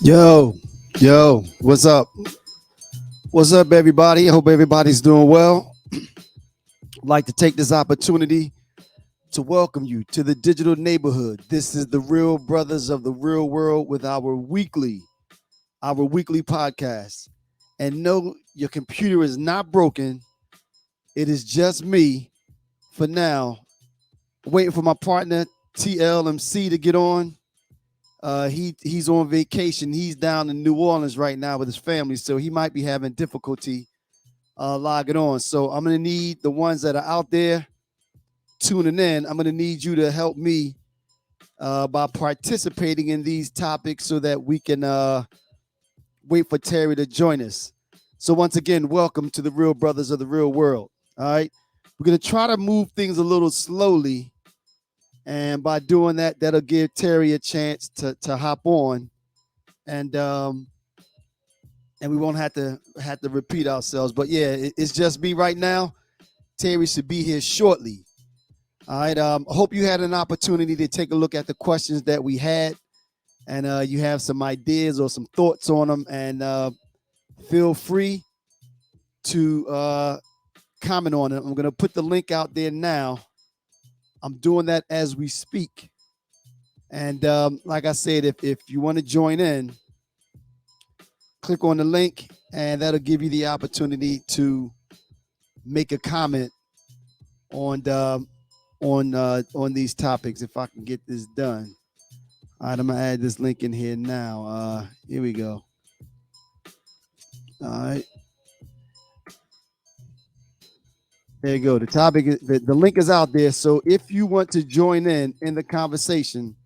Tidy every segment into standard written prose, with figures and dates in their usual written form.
Yo, what's up? What's up, everybody? I hope everybody's doing well. I'd like to take this opportunity to welcome you to the digital neighborhood. This is the Real Brothers of the Real World with our weekly podcast. And no, your computer is not broken. It is just me for now. Waiting for my partner TLMC to get on. He's on vacation. He's down in New Orleans right now with his family, so he might be having difficulty logging on. So I'm gonna need the ones that are out there tuning in. I'm gonna need you to help me by participating in these topics so that we can wait for Terry to join us. So once again, welcome to the Real Brothers of the Real World. All right, we're gonna try to move things a little slowly. And by doing that, that'll give Terry a chance to hop on, and we won't have to repeat ourselves. But yeah, it's just me right now. Terry should be here shortly. All right. I hope you had an opportunity to take a look at the questions that we had, and you have some ideas or some thoughts on them. And feel free to comment on it. I'm gonna put the link out there now. I'm doing that as we speak. And like I said, if you want to join in, click on the link, and that'll give you the opportunity to make a comment on these topics. If I can get this done. All right, I'm gonna add this link in here now. Here we go. All right. There you go. The topic is the link is out there. So if you want to join in the conversation,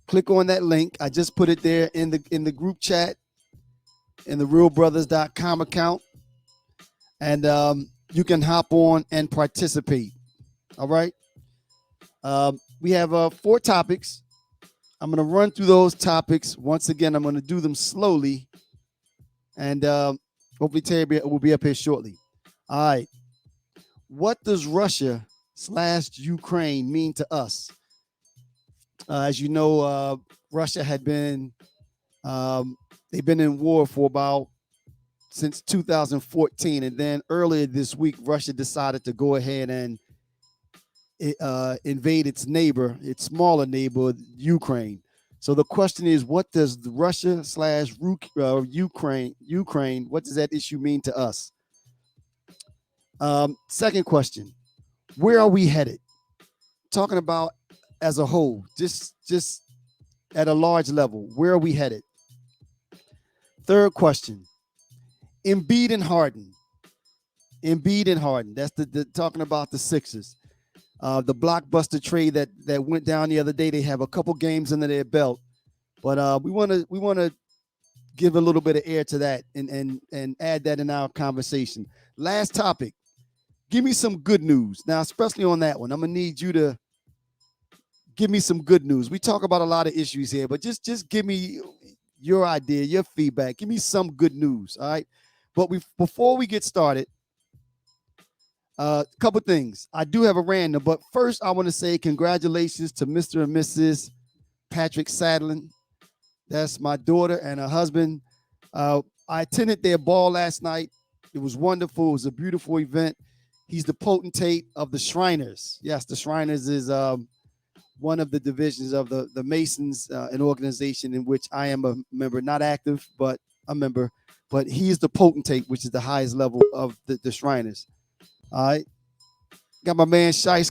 click on that link. I just put it there in the group chat in the realbrothers.com account. And you can hop on and participate. All right. We have 4 topics. I'm going to run through those topics. Once again, I'm going to do them slowly. And hopefully Terry will be up here shortly. All right. What does Russia/Ukraine mean to us? As you know, Russia had been, they've been in war for since 2014. And then earlier this week, Russia decided to go ahead and invade its smaller neighbor, Ukraine. So the question is, what does Russia/Ukraine, what does that issue mean to us? Second question, where are we headed? Talking about as a whole, just at a large level, where are we headed? Third question, Embiid and Harden. That's the talking about the Sixers. The blockbuster trade that went down the other day. They have a couple games under their belt, but we want to give a little bit of air to that and add that in our conversation. Last topic. Give me some good news. Now, especially on that one, I'm going to need you to give me some good news. We talk about a lot of issues here, but just give me your idea, your feedback. Give me some good news, all right? But before we get started, a couple things. I do have a random, but first I want to say congratulations to Mr. and Mrs. Patrick Sadlin. That's my daughter and her husband. I attended their ball last night. It was wonderful. It was a beautiful event. He's the potentate of the Shriners. Yes, the Shriners is one of the divisions of the Masons, an organization in which I am a member, not active, but a member. But he's the potentate, which is the highest level of the Shriners. All right. Got my man Shice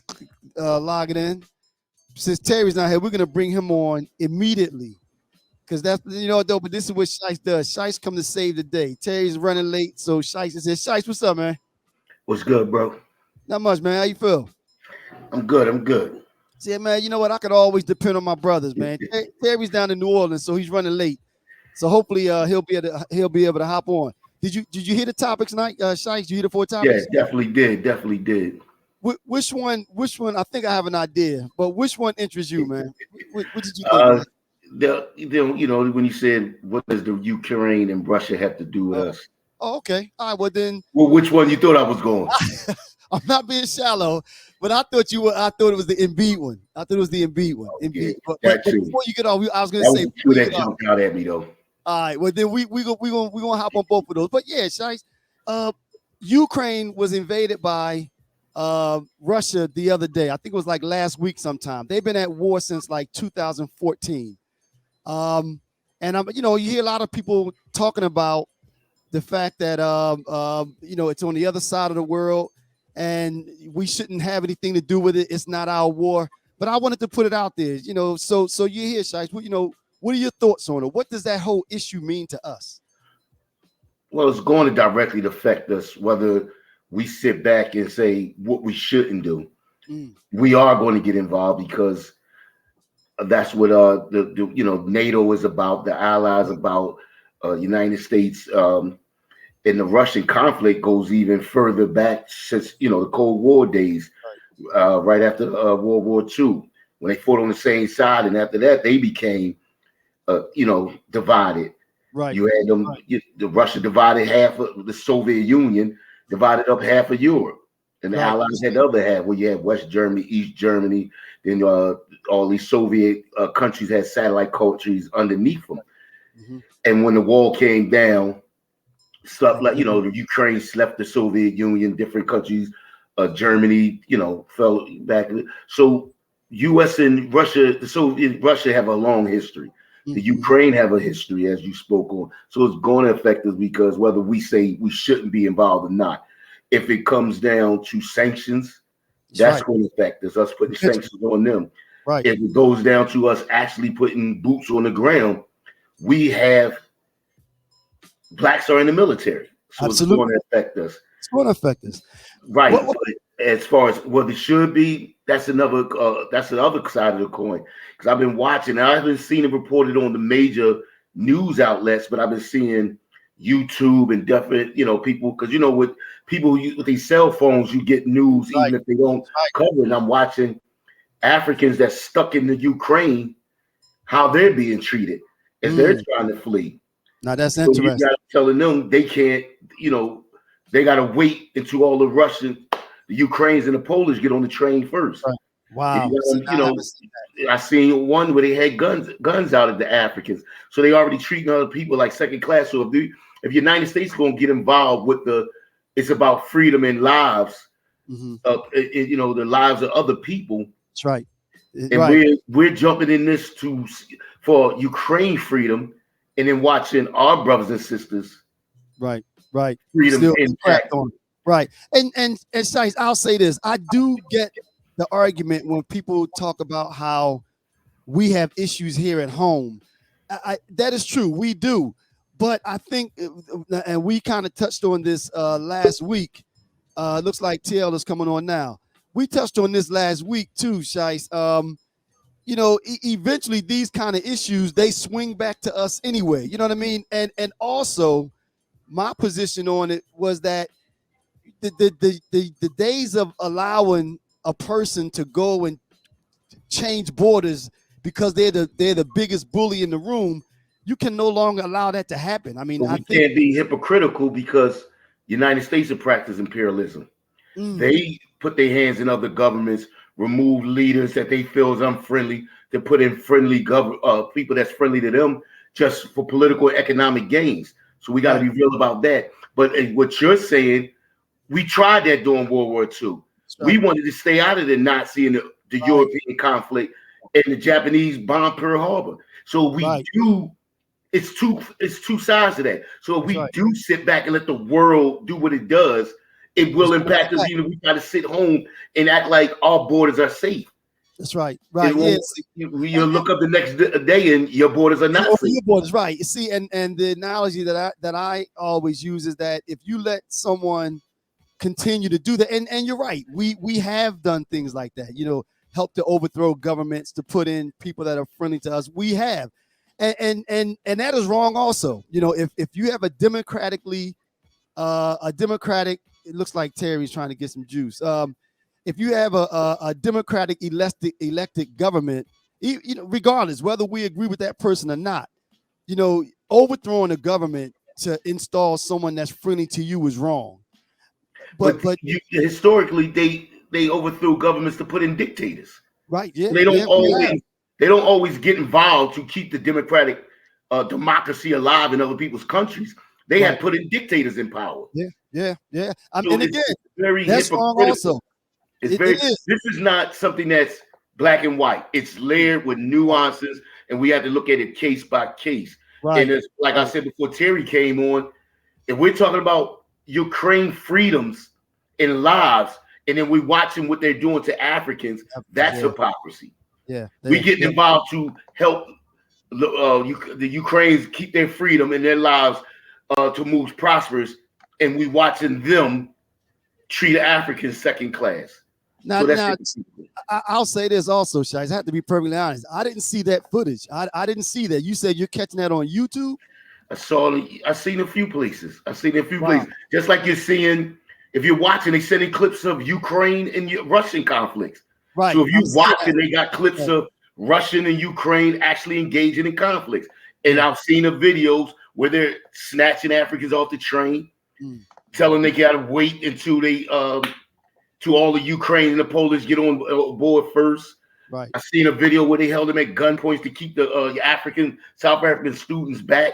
logging in. Since Terry's not here, we're going to bring him on immediately. Because that's, but this is what Shice does. Shice come to save the day. Terry's running late, so Shice says, Shice, what's up, man? What's good, bro? Not much, man. How you feel? I'm good. See, man, you know what? I could always depend on my brothers, man. Terry's down in New Orleans, so he's running late. So hopefully he'll be able to hop on. Did you hear the topics tonight, Shice? Did you hear the 4 topics? Yeah, definitely did. Which one? I think I have an idea, but which one interests you, man? What did you think? When you said, what does the Ukraine and Russia have to do with us? Oh, okay. All right. Well, then. Well, which one you thought I was going? I'm not being shallow, but I thought you were. I thought it was the Embiid one. I thought it was the Embiid one. Yeah, Embiid. that But too. before you get off, I was going to That was say the two before you that get off. jumped out at me though. All right. Well, then we gonna hop on both of those. But yeah, Shice, Ukraine was invaded by Russia the other day. I think it was like last week sometime. They've been at war since like 2014. Um, and you hear a lot of people talking about the fact that it's on the other side of the world, and we shouldn't have anything to do with it. It's not our war. But I wanted to put it out there, so you're here, Shice. What are your thoughts on it? What does that whole issue mean to us? Well, it's going to directly affect us whether we sit back and say what we shouldn't do. Mm. We are going to get involved because that's what the NATO is about, the Allies about, United States, and the Russian conflict goes even further back since the Cold War days, right after World War II, when they fought on the same side, and after that they became divided. Right. You had them. The Russia divided half of the Soviet Union, divided up half of Europe, and the Right. Allies had the other half, where you had West Germany, East Germany. Then all these Soviet countries had satellite countries underneath them. Mm-hmm. And when the wall came down, stuff like Mm-hmm. the Ukraine left the Soviet Union, different countries, Germany, fell back. So U.S. and Russia, Russia have a long history. The Mm-hmm. Ukraine have a history, as you spoke on. So it's going to affect us because whether we say we shouldn't be involved or not, if it comes down to sanctions, that's right. going to affect us putting sanctions on them. Right. If it goes down to us actually putting boots on the ground, we have blacks are in the military. So Absolutely. it's going to affect us. It's going to affect us. Right. But as far as what it should be, that's another that's the other side of the coin. Because I've been watching, and I haven't seen it reported on the major news outlets, but I've been seeing YouTube and different, people, because with people with these cell phones, you get news even if they don't cover it. And I'm watching Africans that's stuck in the Ukraine, how they're being treated as they're trying to flee. Now that's So interesting. you got telling them they can't, they got to wait until all the Russian, the Ukrainians, and the Polish get on the train first. Right. Wow. I seen one where they had guns out at the Africans, so they already treating other people like second class. So if the United States going to get involved with it's about freedom and lives, Mm-hmm. The lives of other people. That's right. And we're jumping in this for Ukraine freedom, and then watching our brothers and sisters. Right. Freedom intact. Right. And Shice, I'll say this. I do get the argument when people talk about how we have issues here at home. That is true. We do. But I think, and we kind of touched on this last week. Looks like TL is coming on now. We touched on this last week too, Shice. Eventually these kind of issues, they swing back to us anyway. You know what I mean? And also, my position on it was that the days of allowing a person to go and change borders because they're the biggest bully in the room, you can no longer allow that to happen. I mean, but we can't be hypocritical because the United States have practiced imperialism. They put their hands in other governments, remove leaders that they feel is unfriendly, to put in friendly people that's friendly to them just for political and economic gains. So we got to be real about that. But what you're saying, we tried that during World War II. Right. We wanted to stay out of the Nazi and the European conflict, and the Japanese bombed Pearl Harbor. So we do. It's two sides to that. So if we do sit back and let the world do what it does, it will impact us. Even if we try to sit home and act like our borders are safe. That's right. Right. Yes. You look up the next day and your borders are not safe. Your borders, right. You see, and the analogy that I always use is that if you let someone continue to do that, and you're right, we have done things like that, help to overthrow governments, to put in people that are friendly to us. We have. And that is wrong also. If you have a democratic, it looks like Terry's trying to get some juice. If you have a democratic elected government, regardless whether we agree with that person or not, overthrowing a government to install someone that's friendly to you is wrong. But historically, they overthrew governments to put in dictators. Right. Yeah. So they don't always get involved to keep the democratic democracy alive in other people's countries. They had put in dictators in power. Yeah. So and again, very that's wrong also. It's very. This is not something that's black and white. It's layered with nuances, and we have to look at it case by case. Right. And it's, like I said before, Terry came on. If we're talking about Ukraine freedoms and lives, and then we're watching what they're doing to Africans, that's hypocrisy. Yeah, we get involved to help the Ukrainians keep their freedom and their lives to move prosperous, and we watching them treat Africans second class. Now, I'll say this also, Shice. I have to be perfectly honest. I didn't see that footage. I didn't see that. You said you're catching that on YouTube? I seen a few places. Just like you're seeing, if you're watching, they sending clips of Ukraine and Russian conflicts. Right. So if you watching, they got clips of Russian and Ukraine actually engaging in conflicts. And I've seen the videos where they're snatching Africans off the train, telling they gotta wait until they to all the Ukraine and the Polish get on board first. Right. I seen a video where they held them at gunpoints to keep the South African students back.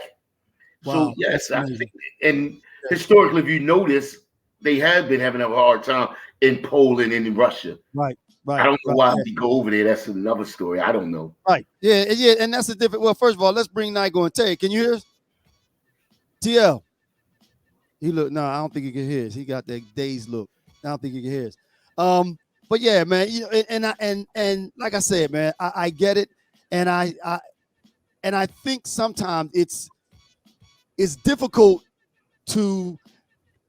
Wow. So yes, I think, and historically, if you notice, they have been having a hard time in Poland and in Russia. Right. I don't know why we go over there. That's another story. I don't know. Right. Yeah. And that's a different. Well, first of all, let's bring Nigo and Terry. Can you hear us? TL. No, I don't think he can hear us. He got that dazed look. I don't think he can hear us. But yeah, man, and like I said, man, I get it. And I think sometimes it's difficult to,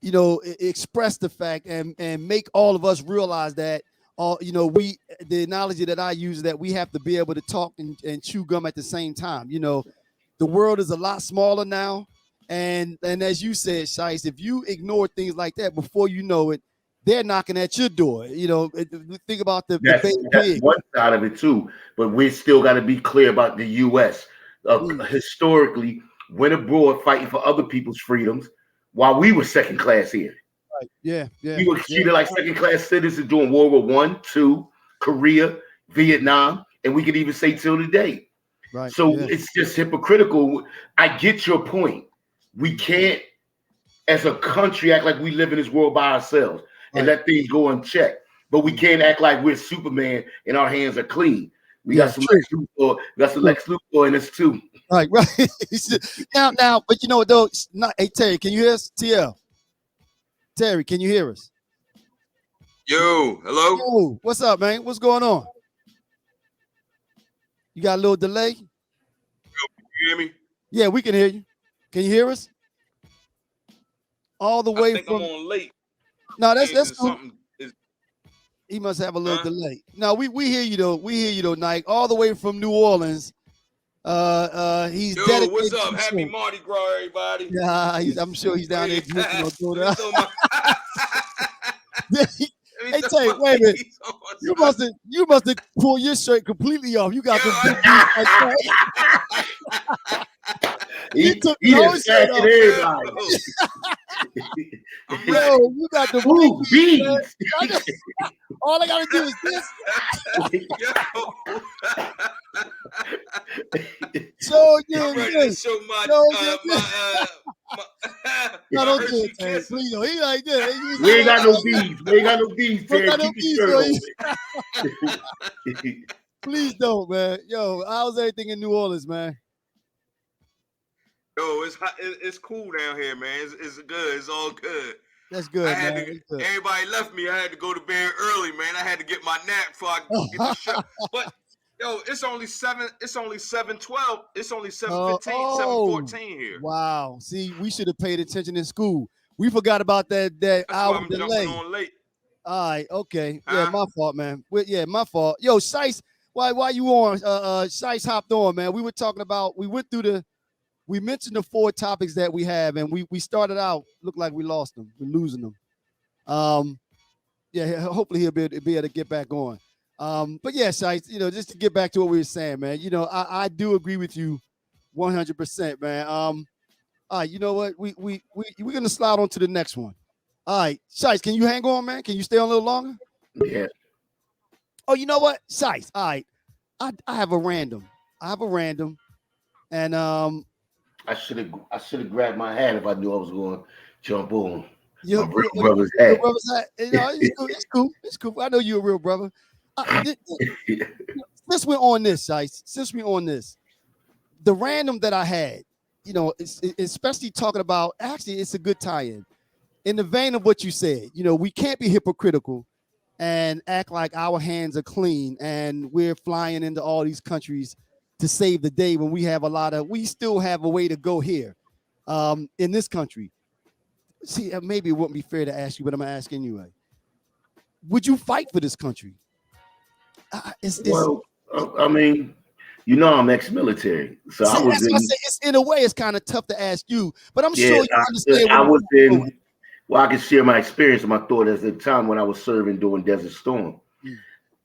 express the fact and make all of us realize that the analogy that I use is that we have to be able to talk and chew gum at the same time. The world is a lot smaller now. And as you said, Shice, if you ignore things like that, before you know it, they're knocking at your door. Think about that's one side of it too. But we still got to be clear about the U.S. Historically, went abroad fighting for other people's freedoms while we were second class here. Right. Yeah. We were treated like second class citizens during World War I, II, Korea, Vietnam, and we could even say till today. Right. So it's just hypocritical. I get your point. We can't, as a country, act like we live in this world by ourselves and let things go unchecked. But we can't act like we're Superman and our hands are clean. We got some Lex Luthor in us too. Right. now, but you know what though? Hey Terry, can you hear us? TL. Terry, can you hear us? Yo, hello. Yo, what's up, man? What's going on? You got a little delay? Yo, can you hear me? Yeah, we can hear you. Can you hear us? All the way from. I'm on late. No, that's cool. He must have a little delay. No, we hear you though. We hear you though, Nike. All the way from New Orleans. He's dedicated. What's up? Happy Mardi Gras, everybody. Yeah, I'm sure he's down there drinking. Hey, Tay, wait a minute. You must have pulled your shirt completely off. You got some big he took the whole shirt off. Yo, you got the beans. All I gotta do is this. So I'm ready to show my no, don't do it, Terry. Please, no. He like this. We ain't got no beans. Terry. Keep your shirt on. Please don't, man. Yo, how's everything in New Orleans, man? Yo, it's cool down here, man. It's good. It's all good. That's good, man. Everybody left me. I had to go to bed early, man. I had to get my nap before I get the show. But yo, it's only 7:12. It's only 7:15, 7:14 here. Wow. See, we should have paid attention in school. We forgot about that hour delay. On late. All right, okay. Yeah, my fault, man. My fault. Yo, Shice, why you on? Shice hopped on, man. We were talking about, we mentioned the 4 topics that we have, and we started out, looked like we lost them. We're losing them. Hopefully he'll be able to get back on. But yeah, Shice, just to get back to what we were saying, man, I do agree with you 100%, man. All right, you know what? We're going to slide on to the next one. All right, Shice, can you hang on, man? Can you stay on a little longer? Yeah. Oh, you know what, Shice? All right, I have a random. And I should have grabbed my hat if I knew I was going to jump on my your real brother's hat. brother's hat. You know, it's cool. It's cool. It's cool. I know you're a real brother. Since we're on this, Shice, the random that I had, you know, especially talking about, actually, it's a good tie-in. In the vein of what you said, you know, we can't be hypocritical and act like our hands are clean and we're flying into all these countries to save the day when we still have a way to go here in this country. See, maybe it wouldn't be fair to ask you, but I'm going to ask anyway. Would you fight for this country? Well, I mean, you know, I'm ex-military, so See, I was that's in. what I say. It's in a way, it's kind of tough to ask you, but I'm Yeah, sure you understand. I was in. Well, I can share my experience and my thought at the time when I was serving during Desert Storm.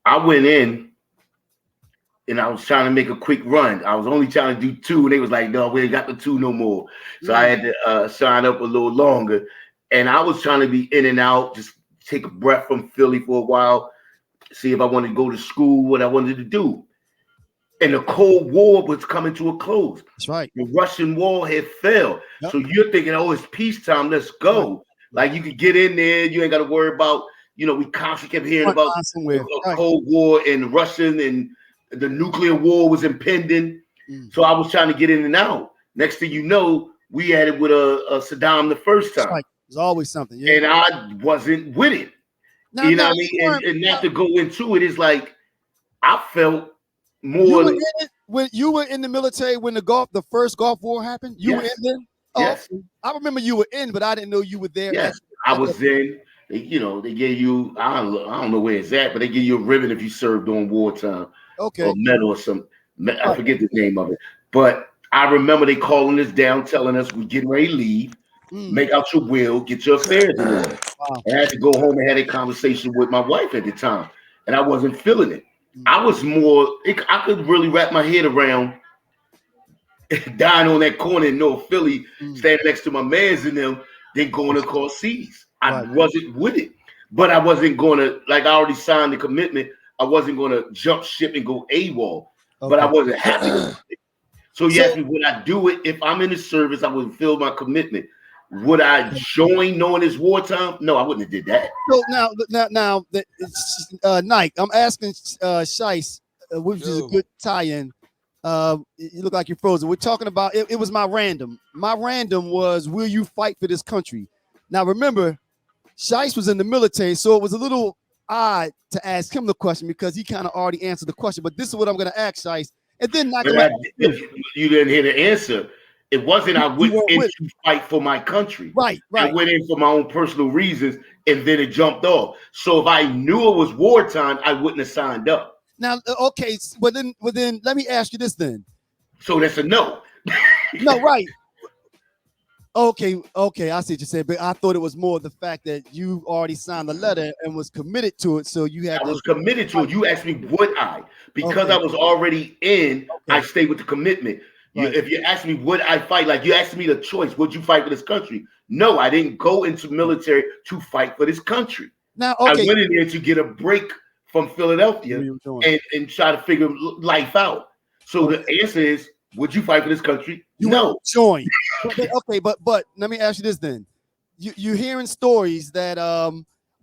I went in and I was trying to make a quick run. I was only trying to do 2, and they was like, "No, we ain't got the 2 no more." So I had to sign up a little longer, and I was trying to be in and out, just take a breath from Philly for a while, see if I wanted to go to school, what I wanted to do. And the Cold War was coming to a close. That's right. The Russian wall had fell. Yep. So you're thinking, oh, it's peacetime. Let's go. Right. Like you could get in there. You ain't got to worry about, you know, we constantly kept hearing about a Cold War and Russian and the nuclear war was impending. So I was trying to get in and out. Next thing you know, we had it with a Saddam the first time. Right. There's always something. Yeah. And I wasn't with it. Now, you know what I mean? And not to go into it, it's like I felt more. You were in it when you were in the military when the first Gulf War happened. You were in there. Yes, I remember you were in, but I didn't know you were there. Yes, I was in. You know, they gave you. I don't know where it's at, but they give you a ribbon if you served during wartime. Okay. Or medal or something. I forget the name of it, but I remember they calling us down, telling us we're getting ready to leave. Make out your will, get your affairs in order. Wow. And I had to go home and had a conversation with my wife at the time, and I wasn't feeling it. I was more. I could really wrap my head around dying on that corner in North Philly, standing next to my mans and them, then going across seas. I wasn't with it, but I wasn't going to, like I already signed the commitment. I wasn't going to jump ship and go AWOL, but I wasn't happy with it. So you asked me, would I do it if I'm in the service? I would fulfill my commitment. Would I join knowing it's wartime? No, I wouldn't have did that. So now, Nike, I'm asking Shice, which is a good tie-in. You look like you're frozen. We're talking about it was my random. My random was, will you fight for this country? Now remember, Shice was in the military, so it was a little odd to ask him the question because he kind of already answered the question. But this is what I'm going to ask Shice, and then you didn't hear the answer. It wasn't I went in to fight for my country. Right. I went in for my own personal reasons, and then it jumped off. So if I knew it was wartime, I wouldn't have signed up. Now, okay, well then, let me ask you this then. So that's a no. No, right. Okay, I see what you said, but I thought it was more the fact that you already signed the letter and was committed to it, so you had. I was committed to it. You asked me, would I? Because I was already in, I stayed with the commitment. If you ask me, would I fight? Like you asked me the choice, would you fight for this country? No, I didn't go into military to fight for this country. Now, I went in there to get a break from Philadelphia and try to figure life out. So the answer is, would you fight for this country? No. Join. Okay, but let me ask you this then. You're hearing stories that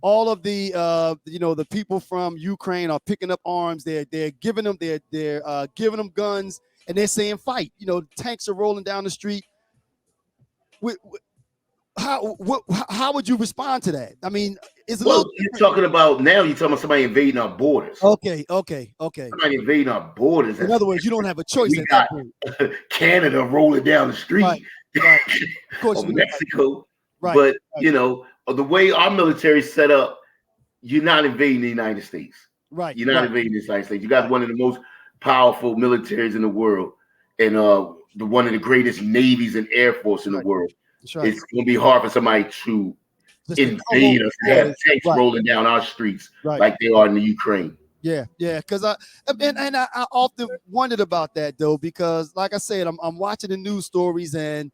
all of the the people from Ukraine are picking up arms. They're giving them giving them guns and they're saying fight. You know, tanks are rolling down the street. How would you respond to that? I mean, you're talking about somebody invading our borders. Okay. Somebody invading our borders. In other words, you don't have a choice. We got Canada rolling down the street, right. Of course, Mexico. Right. But you know the way our military is set up, you're not invading the United States. Right. You're not invading the United States. You got one of the most powerful militaries in the world, and one of the greatest navies and air force in the world. Right. It's going to be hard for somebody to invade us and have tanks rolling down our streets like they are in the Ukraine. Yeah, because I often wondered about that though, because like I said, I'm watching the news stories and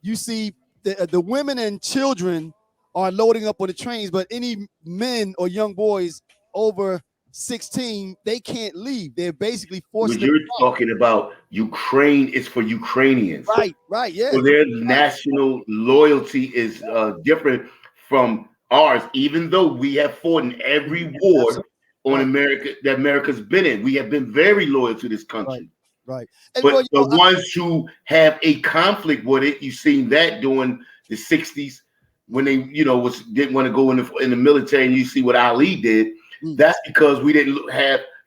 you see the women and children are loading up on the trains, but any men or young boys over 16, they can't leave. They're basically forcing When them. you're talking about Ukraine, it's for Ukrainians. Right, yeah. So their national loyalty is different from ours, even though we have fought in every war on America that America's been in. We have been very loyal to this country. Right. And but the ones who have a conflict with it, you've seen that during the 60s when they, didn't want to go in the military, and you see what Ali did. That's because we didn't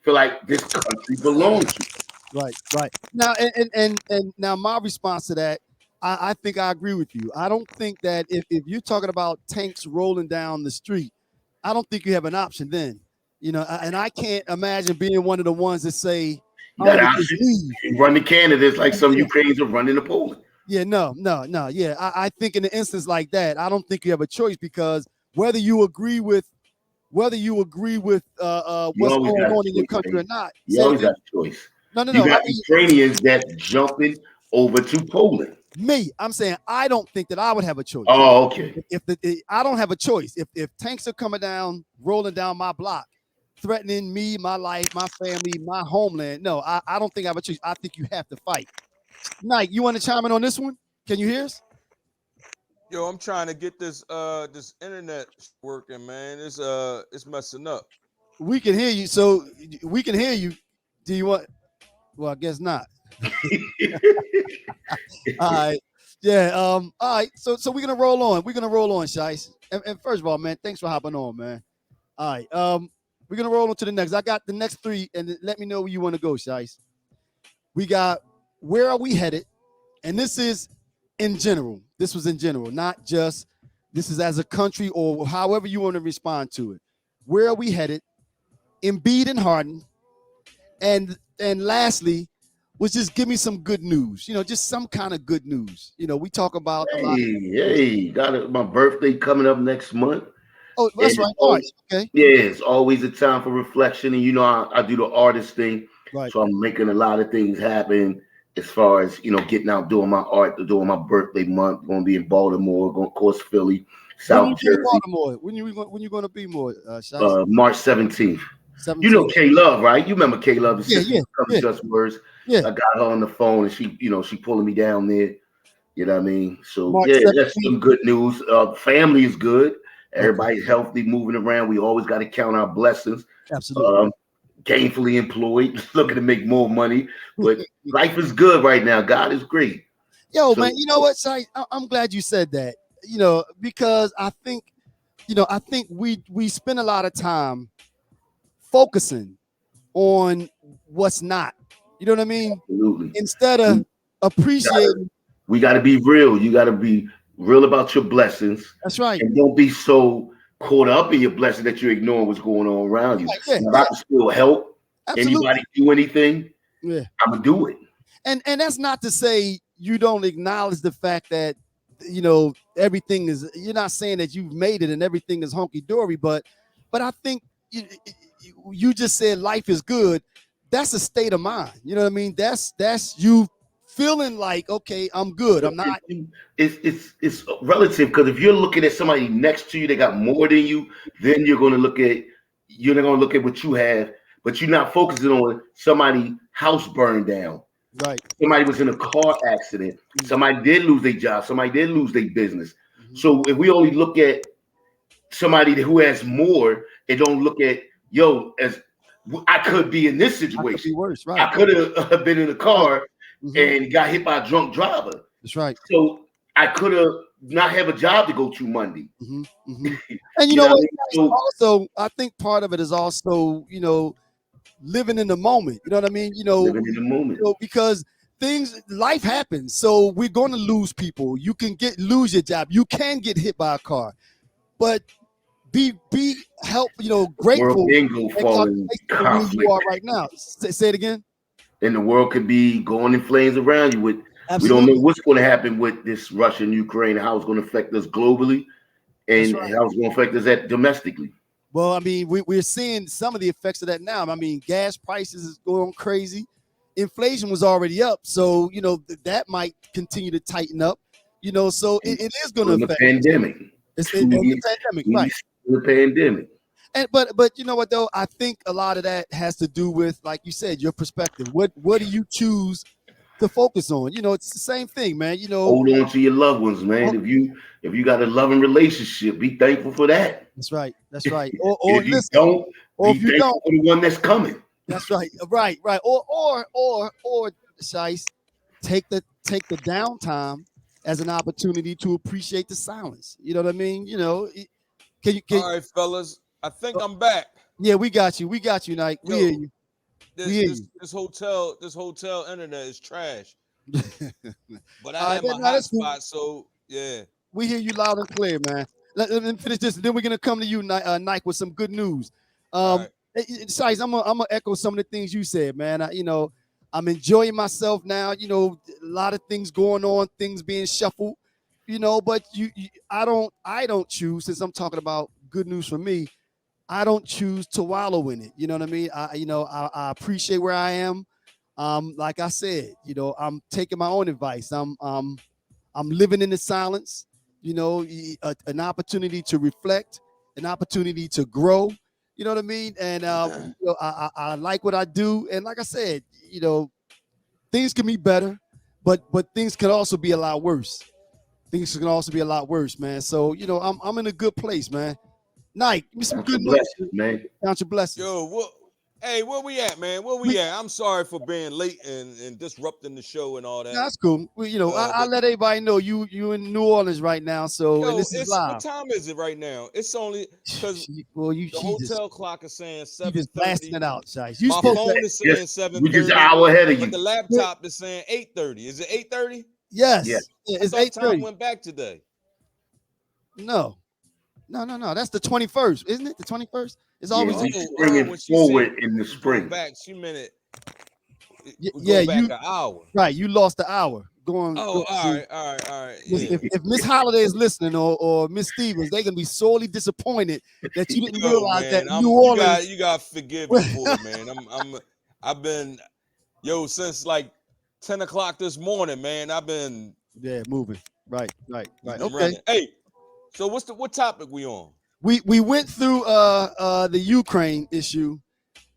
feel like this country belonged to. Right. Now, and now my response to that, I think I agree with you. I don't think that if you're talking about tanks rolling down the street, I don't think you have an option then. And I can't imagine being one of the ones that say, you got option. You run to Canada, it's like some Ukrainians are running to Poland. Yeah, no. Yeah, I think in an instance like that, I don't think you have a choice, because whether you agree with what's going on in your country or not, you always got a choice. No. You got Ukrainians that's jumping over to Poland. I'm saying I don't think that I would have a choice. Oh, okay. I don't have a choice. If tanks are coming down, rolling down my block, threatening me, my life, my family, my homeland, no, I don't think I have a choice. I think you have to fight. Nike, you want to chime in on this one? Can you hear us? Yo, I'm trying to get this this internet working, man. It's messing up. We can hear you, so we can hear you. Do you want? Well, I guess not. All right. Yeah. All right. So we're gonna roll on. We're gonna roll on, Shice. And first of all, man, thanks for hopping on, man. All right. We're gonna roll on to the next. I got the next three, and let me know where you want to go, Shice. We got where are we headed? And this is in general. This was in general, not just this is as a country or however you want to respond to it. Where are we headed? Embiid and Harden. And lastly, was just give me some good news. Just some kind of good news. We talk about got my birthday coming up next month. Oh, that's right. All right. Okay. Yeah, it's always a time for reflection. And I do the artist thing. Right. So I'm making a lot of things happen as far as getting out doing my art, doing my birthday month. Going to be in Baltimore, going to course Philly, South Jersey. Baltimore. When you going to be more? March 17th. You know K Love, right? You remember K Love? Yeah. Just words. Yeah. I got her on the phone, and she pulling me down there. You know what I mean? So March 17th. That's some good news. Family is good. Everybody's healthy, moving around. We always got to count our blessings. Absolutely. Gainfully employed, looking to make more money, but life is good right now. God is great. Yo, man, you know what, Si? I'm glad you said that. Because I think we spend a lot of time focusing on what's not. You know what I mean? Absolutely. Instead of appreciating. We got to be real. You got to be real about your blessings. That's right. And don't be so caught up in your blessing that you're ignoring what's going on around you. I can still help. Absolutely. Anybody do anything? Yeah, I'm gonna do it. And that's not to say you don't acknowledge the fact that everything is. You're not saying that you've made it and everything is hunky dory, but I think you just said life is good. That's a state of mind. You know what I mean? That's you feeling like, okay, I'm good. I'm not. It's relative, because if you're looking at somebody next to you that got more than you, then you're going to look at what you have, but you're not focusing on somebody's house burned down. Right. Somebody was in a car accident. Mm-hmm. Somebody did lose their job. Somebody did lose their business. Mm-hmm. So if we only look at somebody who has more and don't look at as I could be in this situation. I could be worse, right? I could have been in a car. Mm-hmm. And got hit by a drunk driver. That's right. So I could have not have a job to go to Monday. Mm-hmm. Mm-hmm. And you know what? So, also, I think part of it is also, living in the moment. You know what I mean? Living in the moment. Because life happens. So we're going to lose people. You can lose your job. You can get hit by a car. But be grateful. World can go falling where you are right now. Say it again. And the world could be going in flames around you. We don't know what's going to happen with this Russia and Ukraine, and how it's going to affect us globally, and how it's going to affect us domestically. Well, I mean, we're seeing some of the effects of that now. I mean, gas prices is going crazy. Inflation was already up, so that might continue to tighten up. So it is going to affect the pandemic. It's Two in the years, pandemic, right? the pandemic. And but you know what though? I think a lot of that has to do with, like you said, your perspective. What do you choose to focus on? You know, it's the same thing, man. You know, Hold on to your loved ones, man. oh, If you got a loving relationship, be thankful for that. that's right. That's right. Or If you listen, don't, or be if you thankful don't, for the one that's coming. that's right. Right. Or Shice, take the downtime as an opportunity to appreciate the silence. You know what I mean? You know, can All right, fellas. I think I'm back. yeah, we got you. We got you, Nike. We Yo, hear you. We hear this hotel internet is trash. you. But I All right, had my that's cool. hotspot, so yeah. We hear you loud and clear, man. Let me finish this, and then we're gonna come to you, Nike, with some good news. All right. Size, I'm gonna echo some of the things you said, man. I'm enjoying myself now. You know, a lot of things going on, things being shuffled. You know, but I don't choose, since I'm talking about good news for me. I don't choose to wallow in it. You know what I mean? I appreciate where I am. Like I said, you know, I'm taking my own advice. I'm living in the silence. You know, an opportunity to reflect, an opportunity to grow. You know what I mean? And you know, I like what I do. And like I said, you know, things can be better, but things can also be a lot worse. Things can also be a lot worse, man. So you know, I'm in a good place, man. Nike, give me some That's a good news. blessing, man. Count your blessings. Yo, what? Hey, where we at, man? Where we at? I'm sorry for being late and disrupting the show and all that. That's cool. Well, you know, I let everybody know you in New Orleans right now. So, and Yo, this is what live. time is it right now? It's only because Well, the hotel clock is saying you just blasting 7:30. it out, Shice. You My supposed phone to, is saying Yes, 7:30. we just an hour ahead of But the you. laptop is saying 8:30. Is it 8:30? yes, Yeah. yeah, I it's thought time 8:30. went back today. No. That's the 21st, isn't it? The 21st. It's Yeah, always we Oh, springing when she forward said in the we go spring. back, she meant it. We yeah. go back You an hour. right. You lost the hour. Oh, all See, right, all right, all right. listen, Yeah. if Miss Holiday is listening or Miss Stevens, they're gonna be sorely disappointed that you didn't Yo, realize that man, New you Orleans. got to forgive me for it, man. I've been since like 10 o'clock this morning, man. I've been Yeah, moving. Right. Okay. running. Hey, so what topic we on? We went through the Ukraine issue,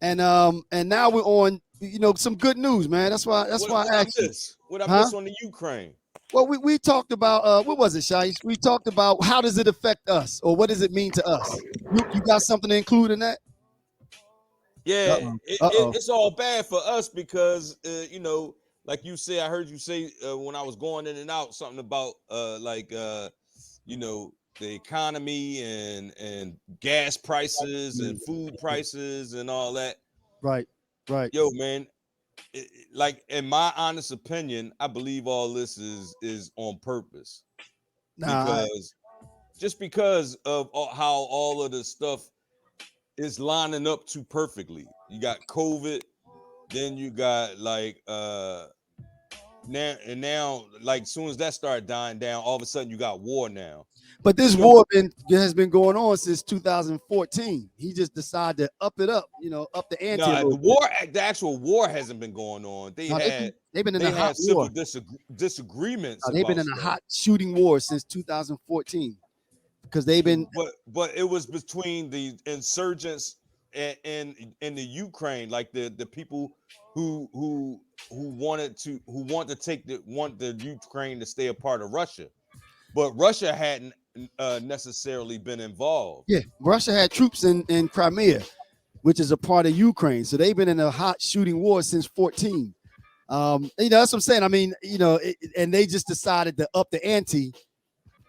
and now we're on, you know, some good news, man. That's why What I I asked you. miss? What I Huh? miss on the Ukraine? Well, we talked about what was it, Shice? We talked about how does it affect us, or what does it mean to us? You got something to include in that? Yeah, Uh-oh. Uh-oh. it's all bad for us because like you say, I heard you say when I was going in and out something about the economy and gas prices and food prices and all that. Right. Yo, man, like in my honest opinion, I believe all this is on purpose Nah, because of how all of the stuff is lining up too perfectly. You got COVID, then you got like now like soon as that started dying down, all of a sudden you got war now. but this Yo, war has been going on since 2014. He just decided to up it up, you know, up the ante a no, little bit. the actual war hasn't been going on. No, they've been in a They hot had war. civil disagreements No, they've been about in a stuff. hot shooting war since 2014 because they've been. But it was between the insurgents and in the Ukraine, like the people who want the Ukraine to stay a part of Russia, but Russia hadn't necessarily been involved. Yeah, Russia had troops in Crimea, which is a part of Ukraine. So they've been in a hot shooting war since 14. You know, that's what I'm saying. I mean, you know, and they just decided to up the ante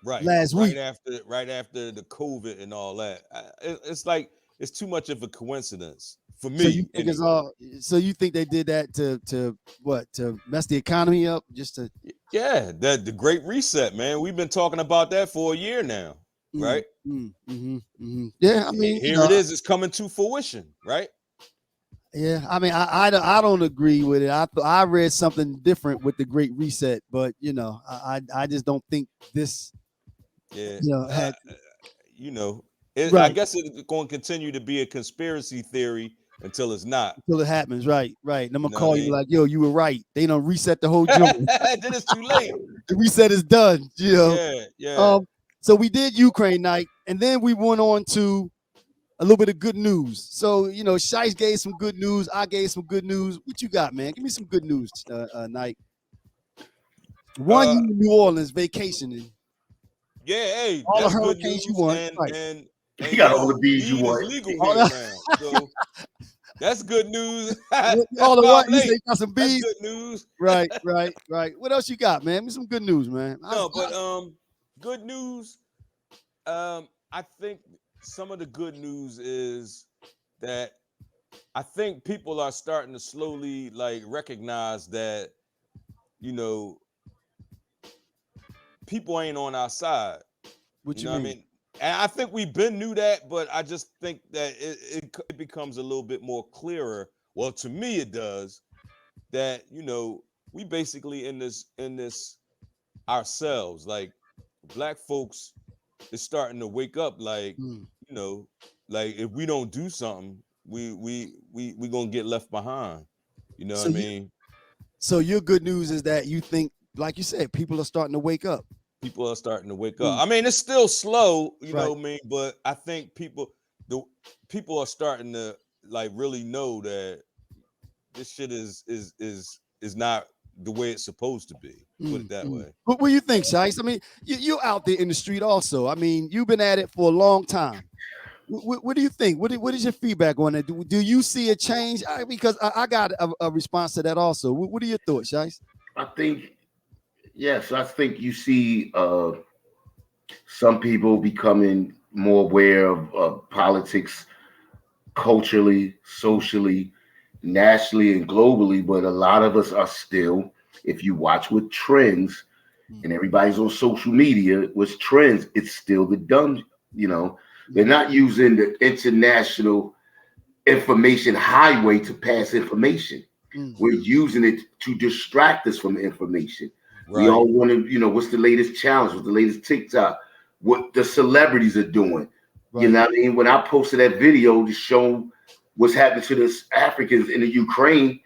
last week. Right after the COVID and all that. It's like it's too much of a coincidence for me. So you think anyway. it's all? So you think they did that to what? To mess the economy up? Just to? Yeah, the Great Reset, man. We've been talking about that for a year now, right? Yeah, I mean, here it is. It's coming to fruition, right? Yeah, I mean, I don't agree with it. I read something different with the Great Reset, but you know, I just don't think this. Yeah, You know, had I right guess it's going to continue to be a conspiracy theory until it's not. until it happens. Right. And I'm gonna You know call what I you mean? like, yo, you were right. They don't reset the whole joint. Then it's too late. The reset is done. You know. Yeah. So we did Ukraine night, and then we went on to a little bit of good news. So, Shice gave some good news. I gave some good news. What you got, man? Give me some good news, Night. One, you in New Orleans vacationing. Yeah, hey, all that's the good hurricanes news. you want. And Right. You got all the bees you weed is want. legal here around. So that's good news. That's all the why what? I'm You late. say you got some bees? That's good news. Right. What else you got, man? Give me some good news, man. No, but good news. I think some of the good news is that I think people are starting to slowly like recognize that, people ain't on our side. What you know mean? what I mean? And I think we've been knew that, but I just think that it becomes a little bit more clearer. Well, to me, it does that, we basically in this ourselves, like black folks is starting to wake up, like, like if we don't do something, we gonna get left behind. You know what I mean? So your good news is that you think, like you said, people are starting to wake up. People are starting to wake up. I mean, it's still slow, you Right. know what I mean? But I think people are starting to like really know that this shit is not the way it's supposed to be. Put it that way. What do you think, Shice? I mean, you're out there in the street also. I mean, you've been at it for a long time. What do you think? What is your feedback on it? Do you see a change? Because I got a response to that also. What are your thoughts, Shice? I think you see some people becoming more aware of politics culturally, socially, nationally, and globally. But a lot of us are still, if you watch with trends, and everybody's on social media with trends, it's still the dumb, they're not using the international information highway to pass information. We're using it to distract us from the information. Right. We all want to, what's the latest challenge, what's the latest TikTok, what the celebrities are doing. Right. You know what I mean? When I posted that video to show what's happening to the Africans in the Ukraine,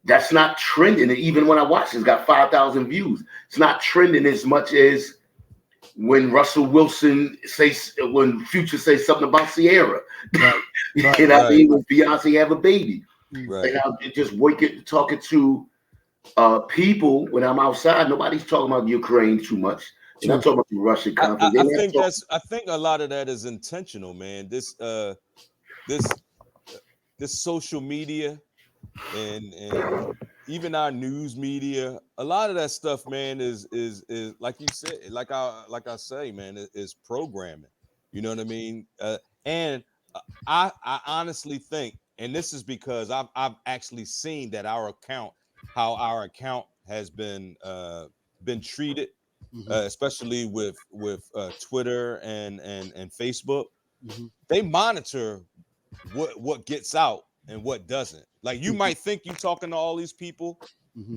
that's not trending. And even when I watch it, it's got 5,000 views. It's not trending as much as when Russell Wilson when Future says something about Sierra. Right. I mean, when Beyonce have a baby. Right. And I'm just talking to people when I'm outside. Nobody's talking about Ukraine too much. They're not talking about the Russian conflict. I think a lot of that is intentional, man. This social media and even our news media, a lot of that stuff, man, is like you said, like I say, man, is programming. You know what I mean? And I honestly think, and this is because I've actually seen that how our account has been treated, especially with Twitter and Facebook. They monitor what gets out and what doesn't. Like you might think you're talking to all these people,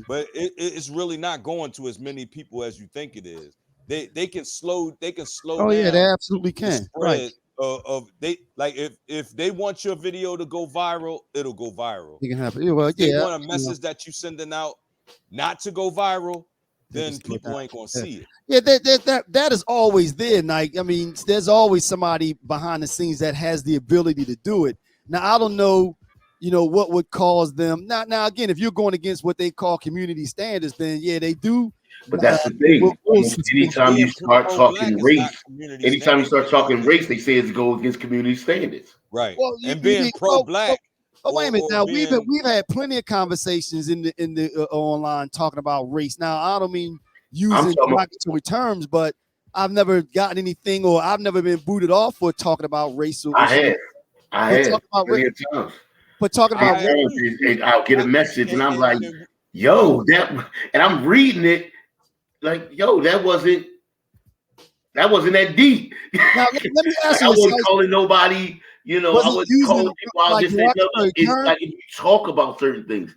but it's really not going to as many people as you think it is. They can slow Oh, down. Yeah, they absolutely can. The spread of they like if they want your video to go viral, it'll go viral. It can happen. Well, if they want a message that you sending out not to go viral, then people ain't gonna see it. Yeah, that is always there, Nike. I mean, there's always somebody behind the scenes that has the ability to do it. Now, I don't know, what would cause them. Now again, if you're going against what they call community standards, then yeah, they do. But that's the thing. Anytime you start talking race, they say it goes against community standards. Right. Well, and being pro-black. Oh, wait a minute. Now we've had plenty of conversations in the online talking about race. Now I don't mean using derogatory terms, but I've never gotten anything, or I've never been booted off for talking about racial issues. I have plenty of times. But talking about race, I'll get a message and I'm like, yo, and I'm reading it like, yo, that wasn't that deep. Now let me ask you. I wasn't calling nobody. I wasn't calling people out. Just saying, it's like if you talk about certain things.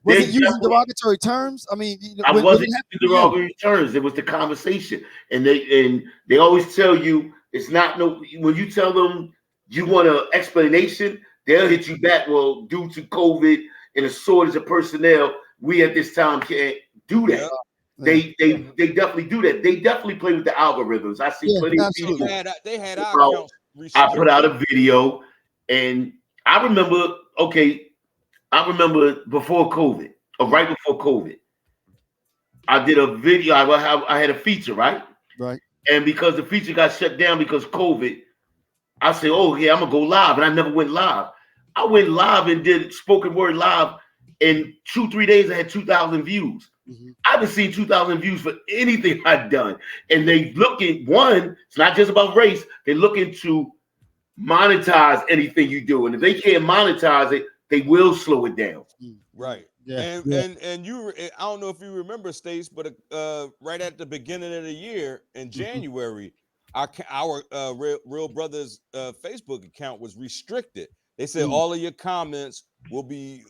Was it using derogatory terms? I mean, I wasn't using derogatory terms. It was the conversation, and they always tell you it's not when you tell them you want an explanation, they'll hit you back. Well, due to COVID and a shortage of personnel, we at this time can't do that. They definitely do that. They definitely play with the algorithms. I see plenty of people. They had our accounts I put out a video, and I remember before COVID, or right before COVID, I did a video. I had a feature, right? Right. And because the feature got shut down because COVID, I said, "Oh yeah, I'm gonna go live," and I never went live. I went live and did spoken word live. In 2-3 days, I had 2,000 views. I haven't seen 2,000 views for anything I've done. And they looking, one, it's not just about race. They're looking to monetize anything you do. And if they can't monetize it, they will slow it down. Right. Yeah. And you, I don't know if you remember, Stace, but right at the beginning of the year in January, our Real Brothers Facebook account was restricted. They said all of your comments will be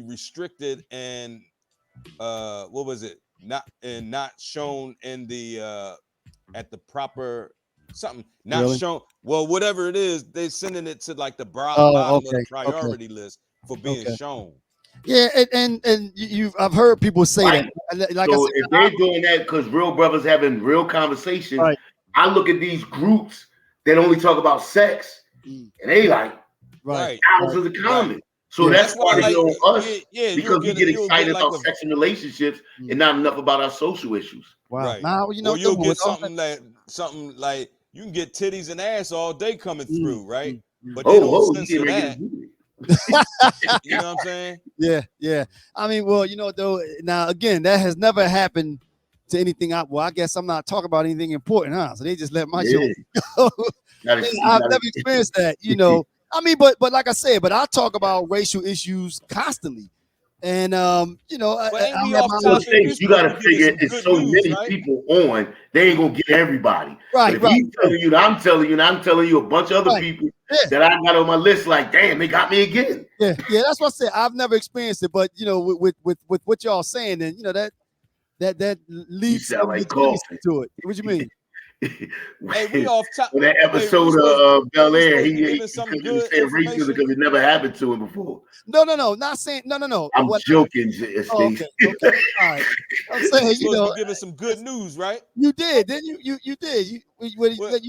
restricted and what was it? Not shown in the at the proper something. Not shown. Well, whatever it is, they're sending it to like the bottom of the priority list for being shown. Yeah, and I've heard people say that. Like so I said, if they're doing that because Real Brothers having real conversations, I look at these groups that only talk about sex, and they like thousands of comments. So that's why they on us because we get excited about sex and relationships and not enough about our social issues. Wow. Right. Now or you'll get something like you can get titties and ass all day coming through, right? But they don't censor that. You know what I'm saying? Yeah. I mean, well, though, now again, that has never happened to anything. I guess I'm not talking about anything important, huh? So they just let my show go. I've never experienced that, I mean, but like I said, but I talk about racial issues constantly. And you got to figure it's so many people on, they ain't gonna get everybody. Right. But if he's telling you, I'm telling you, and I'm telling you a bunch of other people that I got on my list, like, damn, they got me again. Yeah, that's what I said. I've never experienced it, but with what y'all saying, and that leads some legitimacy to it. What you mean? Hey, we off top. When that episode of Bel Air, he couldn't say racism because it never happened to him before. No, not saying no. I'm joking, Steve. Okay. All right. I'm saying, be giving some good news, right? You did, didn't you? You did. You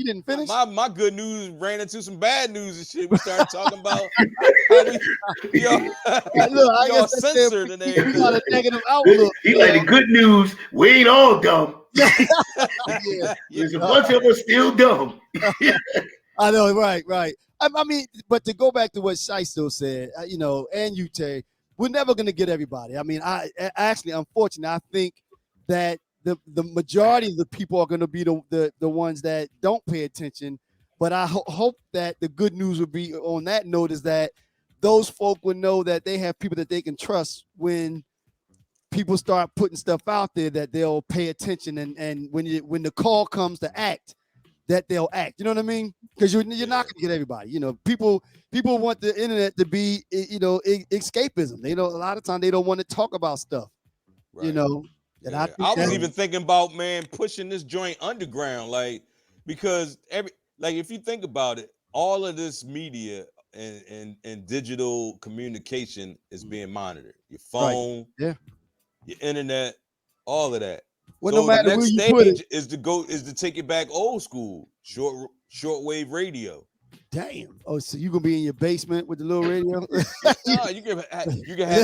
didn't finish. My good news ran into some bad news and shit. We started talking about how y'all censored and everything. Got a negative outlook. He like the good news. We ain't all dumb. There's a bunch of us still dumb. I know, right. I mean, but to go back to what Shiesty said, and you, Terry, we're never going to get everybody. I mean, I actually, unfortunately, I think that the majority of the people are going to be the ones that don't pay attention. But I hope that the good news would be on that note is that those folk would know that they have people that they can trust when people start putting stuff out there, that they'll pay attention, and when the call comes to act, that they'll act. You know what I mean? Because you're not going to get everybody. People want the internet to be escapism. A lot of times they don't want to talk about stuff. Right. And I was even thinking about pushing this joint underground, because if you think about it, all of this media and digital communication is being monitored. Your phone, your internet, all of that. Well, so no matter the next where you put stage is to take it back old school, shortwave radio. Damn. Oh, so you gonna be in your basement with the little radio? No, you can have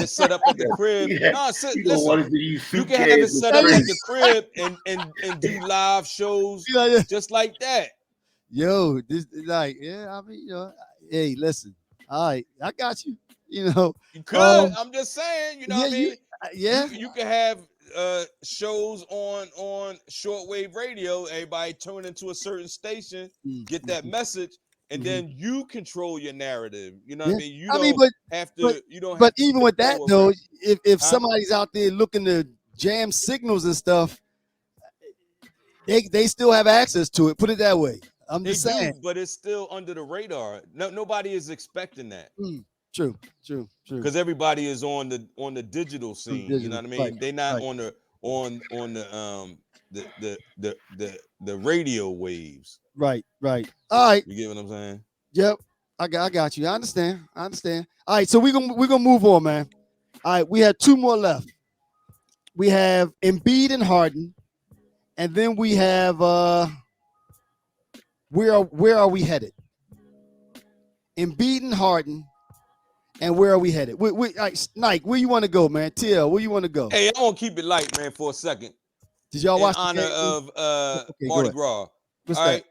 it set up at the crib. No, listen, you can have it set up at the crib and do live shows just like that. Yo, this I mean, hey, listen. All right, I got you. You could. I'm just saying. What I mean? You can have shows on shortwave radio. Everybody tune into a certain station, get that message, and then you control your narrative. You know what I mean? You don't have to. But even with that though, if somebody's out there looking to jam signals and stuff, they still have access to it. Put it that way. I'm just saying. But it's still under the radar. Nobody is expecting that. True. Because everybody is on the digital scene. You know what I mean? They're not on the radio waves. Right. All right. You get what I'm saying? Yep. I got you. I understand. All right. So we're gonna move on, man. All right. We had two more left. Embiid and Harden, and then we have where are we headed? Embiid and Harden, and where are we headed? Like, Nike, where you want to go, man? TL, where you want to go? Hey, I'm gonna keep it light, man, for a second. Did y'all In watch honor the game? of Okay, go Mardi ahead. Gras. What's All that? right.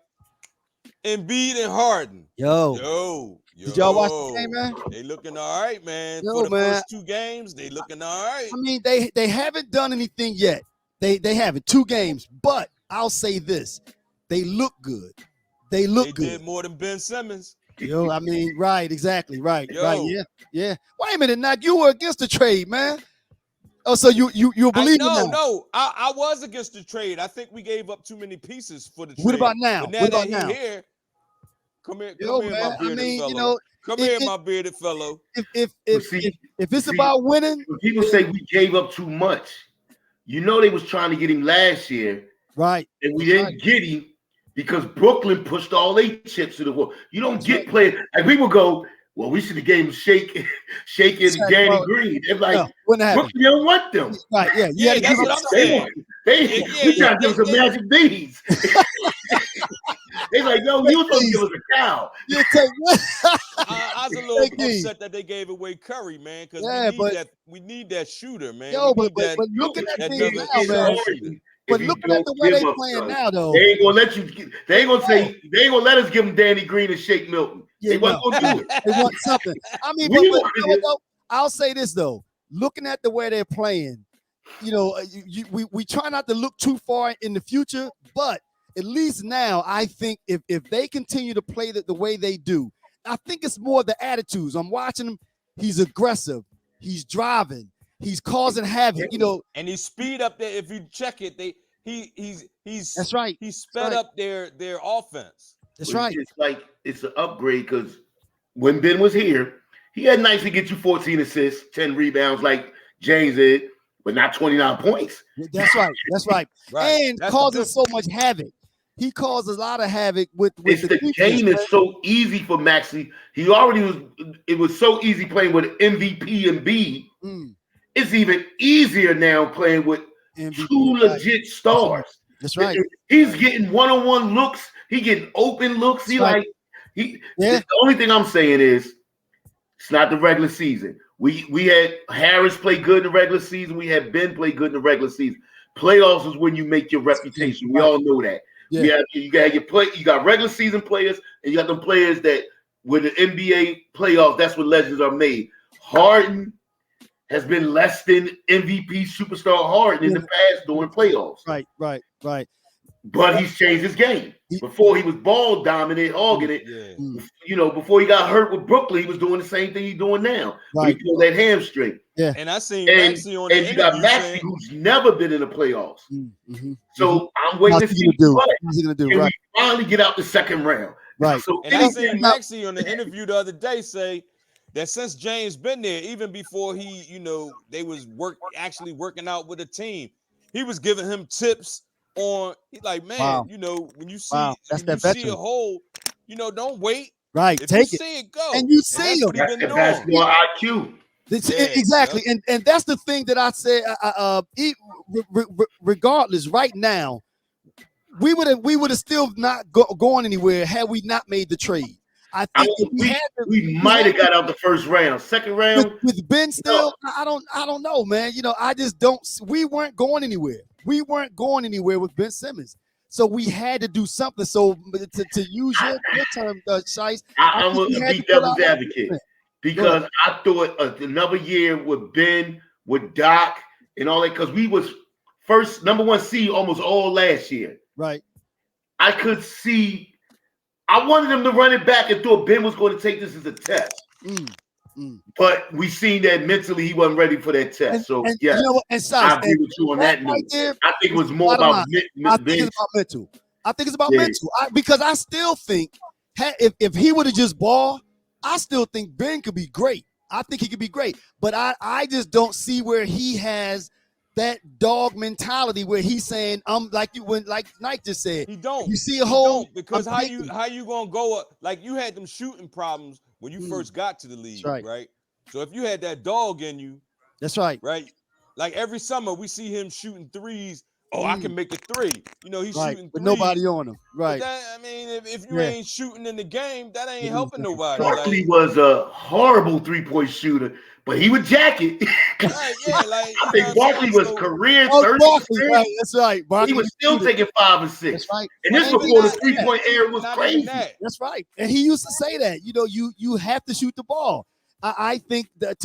Embiid and Harden. Yo. Did y'all watch the game, man? They looking all right, man. Yo, For the man. first 2 games, they looking all right. I mean, they haven't done anything yet. They haven't 2 games, but I'll say this: they look good. They look good. Did more than Ben Simmons. Yo, I mean, right, exactly, right, Yo. right, yeah. Wait a minute, Nike, you were against the trade, man. Oh, so you believe now? No, I was against the trade. I think we gave up too many pieces for the trade. What about now? But now What that about he now? here, come here, Yo, my man, bearded I mean, fellow. you know, Come here, my bearded fellow. if it's see, about winning, when people say we gave up too much, you know they was trying to get him last year, right? and we didn't get him because Brooklyn pushed all 8 chips to the wall. You don't get players like people go, well, we should have gave him Shake and Danny Green. It's like Brooklyn don't want them. Right? Yeah, Yeah, that's what I'm saying. They trying to give us some magic bees. They like, yo, you was supposed to give us a cow. I was a little upset that they gave away Curry, man, because we need that shooter, man. Yo, but looking at things now, man. But looking at the way they playing now, though, they ain't gonna let you. They ain't gonna let us give them Danny Green and Shake Milton. Yeah, they wasn't gonna do it. They want something. I mean, but you know what, though? I'll say this though. Looking at the way they're playing, you know, we try not to look too far in the future, but at least now, I think if they continue to play the way they do, I think it's more the attitudes. I'm watching him. He's aggressive. He's driving. He's causing havoc. You know, and he's speed up there. If you check it, he's that's right. He sped up their offense. That's right. It's like it's an upgrade because when Ben was here, he had nicely get you 14 assists, 10 rebounds like James did, but not 29 points. That's right. That's right. And causing so much havoc. He caused a lot of havoc with the game is so easy for Maxey. He already was. It was so easy playing with MVP and B. It's even easier now playing with MVP, 2 legit stars. That's right. He's getting one-on-one looks. He getting open looks. The only thing I'm saying is it's not the regular season. We had Harris play good in the regular season. We had Ben play good in the regular season. Playoffs is when you make your reputation. We all know that. Yeah, you got regular season players, and you got them players that with the NBA playoffs, that's when legends are made. Harden has been less than MVP superstar Harden in the past during playoffs. Right. But he's changed his game. Before he was ball dominant, hogging it. You know, before he got hurt with Brooklyn, he was doing the same thing he's doing now. Right. He pulled that hamstring. Yeah. And I seen Maxey on the interview. And you got Maxey who's never been in the playoffs. So I'm waiting to see what he's gonna do. Can we finally get out the second round? Right. So and I seen Maxey on the interview the other day say that since James been there, even before he, you know, they was actually working out with a team, he was giving him tips on. He's like, man, you know, when you see see a hole, you know, don't wait. Right, if take you it. See it go. And you see him. That's more IQ. Exactly, and that's the thing that I said. Regardless, right now, we would have still not gone anywhere had we not made the trade. I think we might have got out the first round, second round with Ben still. No. I don't know, man. You know, I just don't. We weren't going anywhere. We weren't going anywhere with Ben Simmons. So we had to do something. So to use your term, Shice, I'm going to be devil's advocate because I thought another year with Ben, with Doc, and all that, because we was first number 1 seed almost all last year. Right. I could see. I wanted him to run it back and thought Ben was going to take this as a test. But we seen that mentally he wasn't ready for that test. So yeah, you know what? And Shice, I agree with you on that note. I think it was more about mental. I think it's about mental. Because I still think if he would have just balled, I still think Ben could be great. I think he could be great. But I just don't see where he has that dog mentality where he's saying, like Nike just said. He don't. You see a hole because how you gonna go up? Like you had them shooting problems when you first got to the league, right? So if you had that dog in you, that's right. Right. like every summer we see him shooting threes. Oh, I can make a three. You know, he's shooting but threes. nobody on him. Right. But that, I mean, if you ain't shooting in the game, that ain't helping nobody. Barkley was a horrible 3-point shooter, but he would jack it. Right, yeah, like I think Barkley was career 30%. Right, that's right. Barkley he was still taking 5 and 6. That's right. And this before the 3-point era was crazy. That's right. And he used to say that, you know, you have to shoot the ball. I think that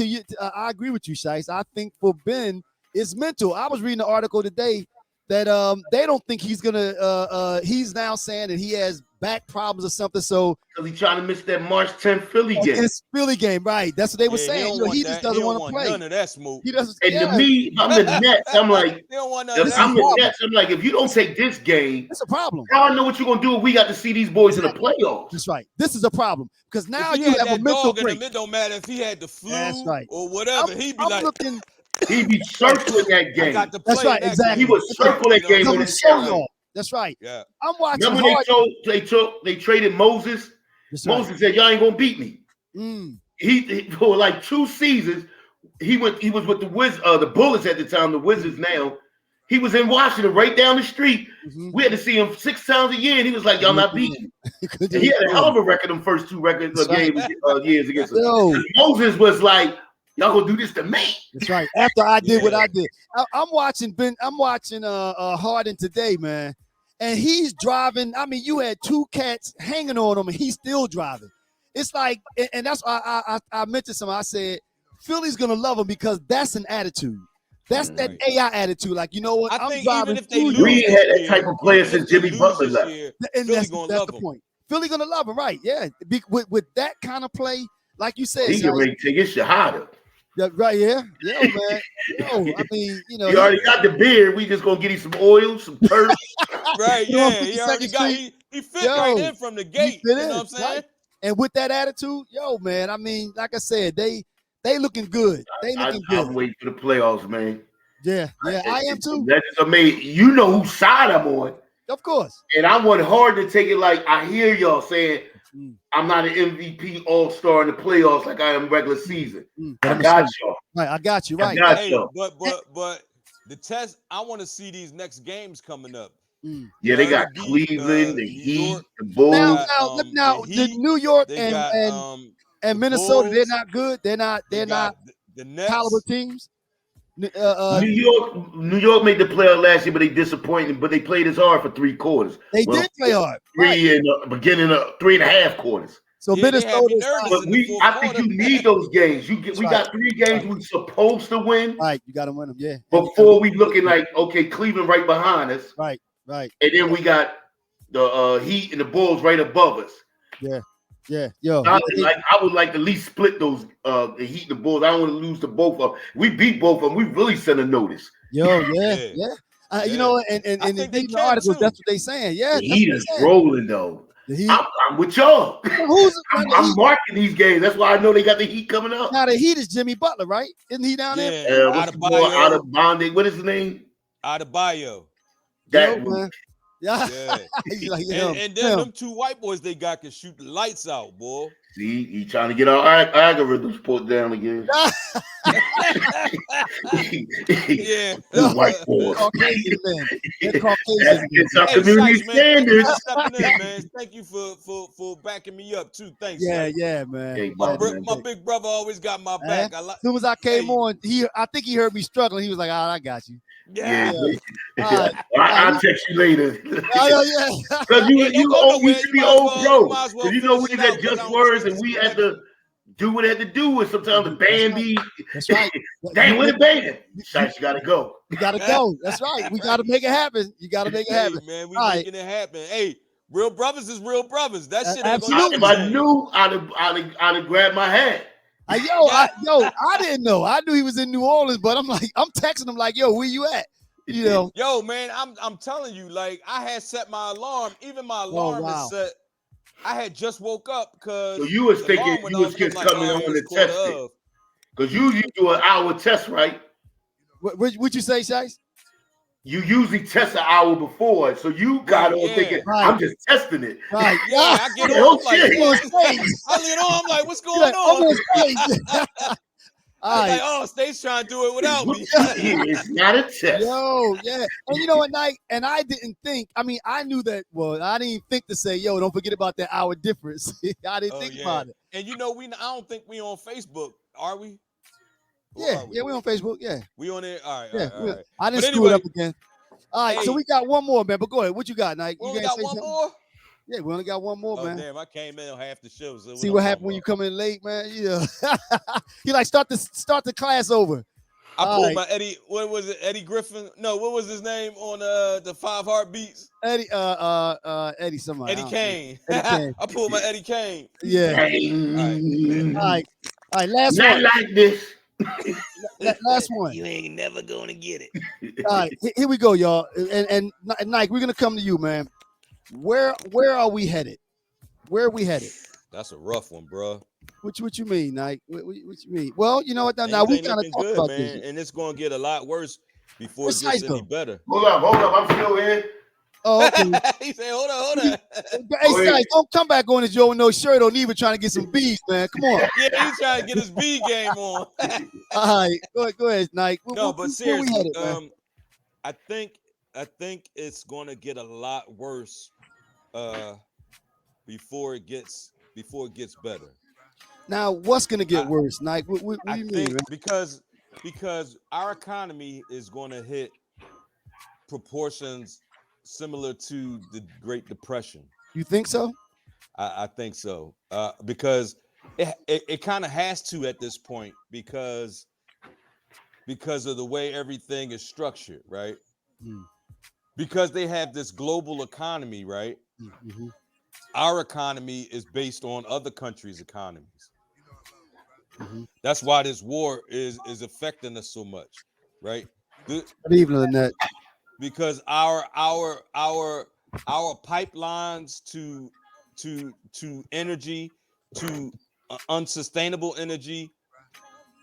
I agree with you, Shice. I think for Ben, it's mental. I was reading an article today that they don't think he's gonna he's now saying that he has back problems or something. So because he's trying to miss that March 10th Philly game. It's Philly game, right? That's what they were saying. You know, he just doesn't want to play. None of that smoke. He doesn't. And to me, if I'm the Nets, I'm like, I'm like, if you don't take this game, it's a problem. I don't know what you're gonna do if we got to see these boys in the playoffs. That's right. This is a problem because now you have a mental break. It don't matter if he had the flu or whatever. He'd be like. He'd be circling that game. That's right, exactly. He would circle that game on his calendar. That's right. Yeah. I'm watching. Remember they traded Moses. Moses said, "Y'all ain't gonna beat me." He for like 2 seasons. He was with the Bullets at the time. The Wizards now. He was in Washington, right down the street. We had to see him 6 times a year, and he was like, "Y'all not beating." And he had a hell of a record them first 2 games years against us. Moses was like, "Y'all gonna do this to me?" That's right. After I did what I did, I'm watching Harden today, man, and he's driving. I mean, you had 2 cats hanging on him, and he's still driving. It's like, and that's why I mentioned something. I said Philly's gonna love him because that's an attitude. That's that AI attitude. Like, you know what? I think driving. Even if they lose, we had that type of player since Jimmy Butler left, and that's the point. Philly gonna love him, right? Yeah, with that kind of play, like you said, he can ready to take his shahada. Yeah, right, man. I mean, you know, he already got the beard. We just gonna get him some oil, some turf. Right, yeah. He already got he fit right in from the gate. You know what I'm saying? Right? And with that attitude, man, I mean, like I said, they looking good. They looking good. I'm waiting for the playoffs, man. Yeah, I am too. That's amazing. You know whose side I'm on. Of course. And I want hard to take it like I hear y'all saying I'm not an MVP all-star in the playoffs like I am regular season. I got y'all. Right, I got you. Right. But the test, I want to see these next games coming up. Yeah, they got Cleveland, the Heat, the Bulls. Now, the New York and Minnesota, they're not good. They're not the Nets. caliber teams. New York made the playoff last year, but they disappointed. But they played as hard for 3 quarters. They did play hard. 3 in the beginning of 3.5 quarters. So Minnesota. But I think you need those games. We got 3 games we're supposed to win. Right, you got to win them. Yeah. Before we looking like Cleveland right behind us. Right. And then we got the Heat and the Bulls right above us. Yeah. Yo. I would like to at least split those the Heat and the Bulls. I don't want to lose to both of them. We beat both of them. We really sent a notice. Yo, yeah. You know, and in the articles, that's what they saying. Yeah, the Heat is rolling though. I'm with y'all. I'm marking these games. That's why I know they got the Heat coming up. Now the Heat is Jimmy Butler, right? Isn't he down there? Out of bonding. What is his name? Adebayo. Man. Yeah. Like, and then them 2 white boys they got can shoot the lights out, boy. See, he trying to get our algorithms put down again. Yeah. White boys. Caucasian, man. They're Caucasian. It's our community standards. Man. Thank you for backing me up too. Thanks. Yeah, man. Hey, my big brother always got my back. As soon as I came on, I think he heard me struggling. He was like, I got you. Yeah. I'll text you later. Yeah. Because you should be old pro. Because you know we had just words and we had to do what it had to do. And sometimes the band be. That's right. Dang, where the band? You gotta go. You gotta go. That's right. We gotta make it happen. You gotta make it happen. Man, we making it happen. Hey, real brothers is real brothers. That shit. Absolutely. If I knew, I'd have grabbed my hat. I didn't know. I knew he was in New Orleans, but I'm texting him like, yo, where you at? You know. Yo, man, I'm telling you, like, I had set my alarm. Even my alarm is set. I had just woke up because. So you was thinking you was just coming on to test it. Because you do an hour test, right? What'd you say, Shice? You usually test an hour before, so you got on thinking, I'm just testing it. Right. Yeah, I get on. I get on. I'm like, what's going on? All right. Like, oh, State's trying to do it without me. It's not a test. Yo, yeah. And you know what, Nike? And I didn't think, I mean, I knew that, well, I didn't even think to say, yo, don't forget about that hour difference. I didn't think about it. And you know, I don't think we on Facebook, are we? Or Yeah, are we? yeah, we on Facebook. Yeah. We on there? All right, Yeah. all right. I didn't But screw it anyway, up again. All right, so hey, we got one more, man. But go ahead. What you got, Nike? we You only gotta got say one something? more. Yeah, we only got one more, Oh man. damn, I came in on half the show. So See what happened when you come in late, man? Yeah. He like start the class over. I pulled my Eddie. What was it? Eddie Griffin? No, what was his name on the 5 Heartbeats? Eddie, Eddie somebody. Eddie Kane. Eddie Kane. I pulled my Eddie Kane. Yeah. All right. Last Not one. like this. Last one. You ain't never gonna get it. All right, here we go, y'all. And Nike, we're gonna come to you, man. Where are we headed? Where are we headed? That's a rough one, bro. What you mean, Nike? What you mean? Well, you know what? Now we kind of talked good, about man, this, and it's gonna get a lot worse before it Precise, gets any though. better. Hold up. I'm still in. Oh, okay. He said, "Hold on." Hey, Size, don't come back on this Joe with no shirt on, even trying to get some bees, man. Come on. Yeah, he's trying to get his B game on. All right, go ahead, Nike. No, but seriously, headed, man? I think it's gonna get a lot worse before it gets better. Now, what's gonna get worse, Nike? What do you mean, man? Because our economy is gonna hit proportions similar to the Great Depression. You think so? I think so. Because it kind of has to at this point because of the way everything is structured, right? Because they have this global economy, right? Mm-hmm. Our economy is based on other countries' economies. Mm-hmm. That's why this war is affecting us so much, right? Good evening, Lynette. Because our pipelines to energy, to unsustainable energy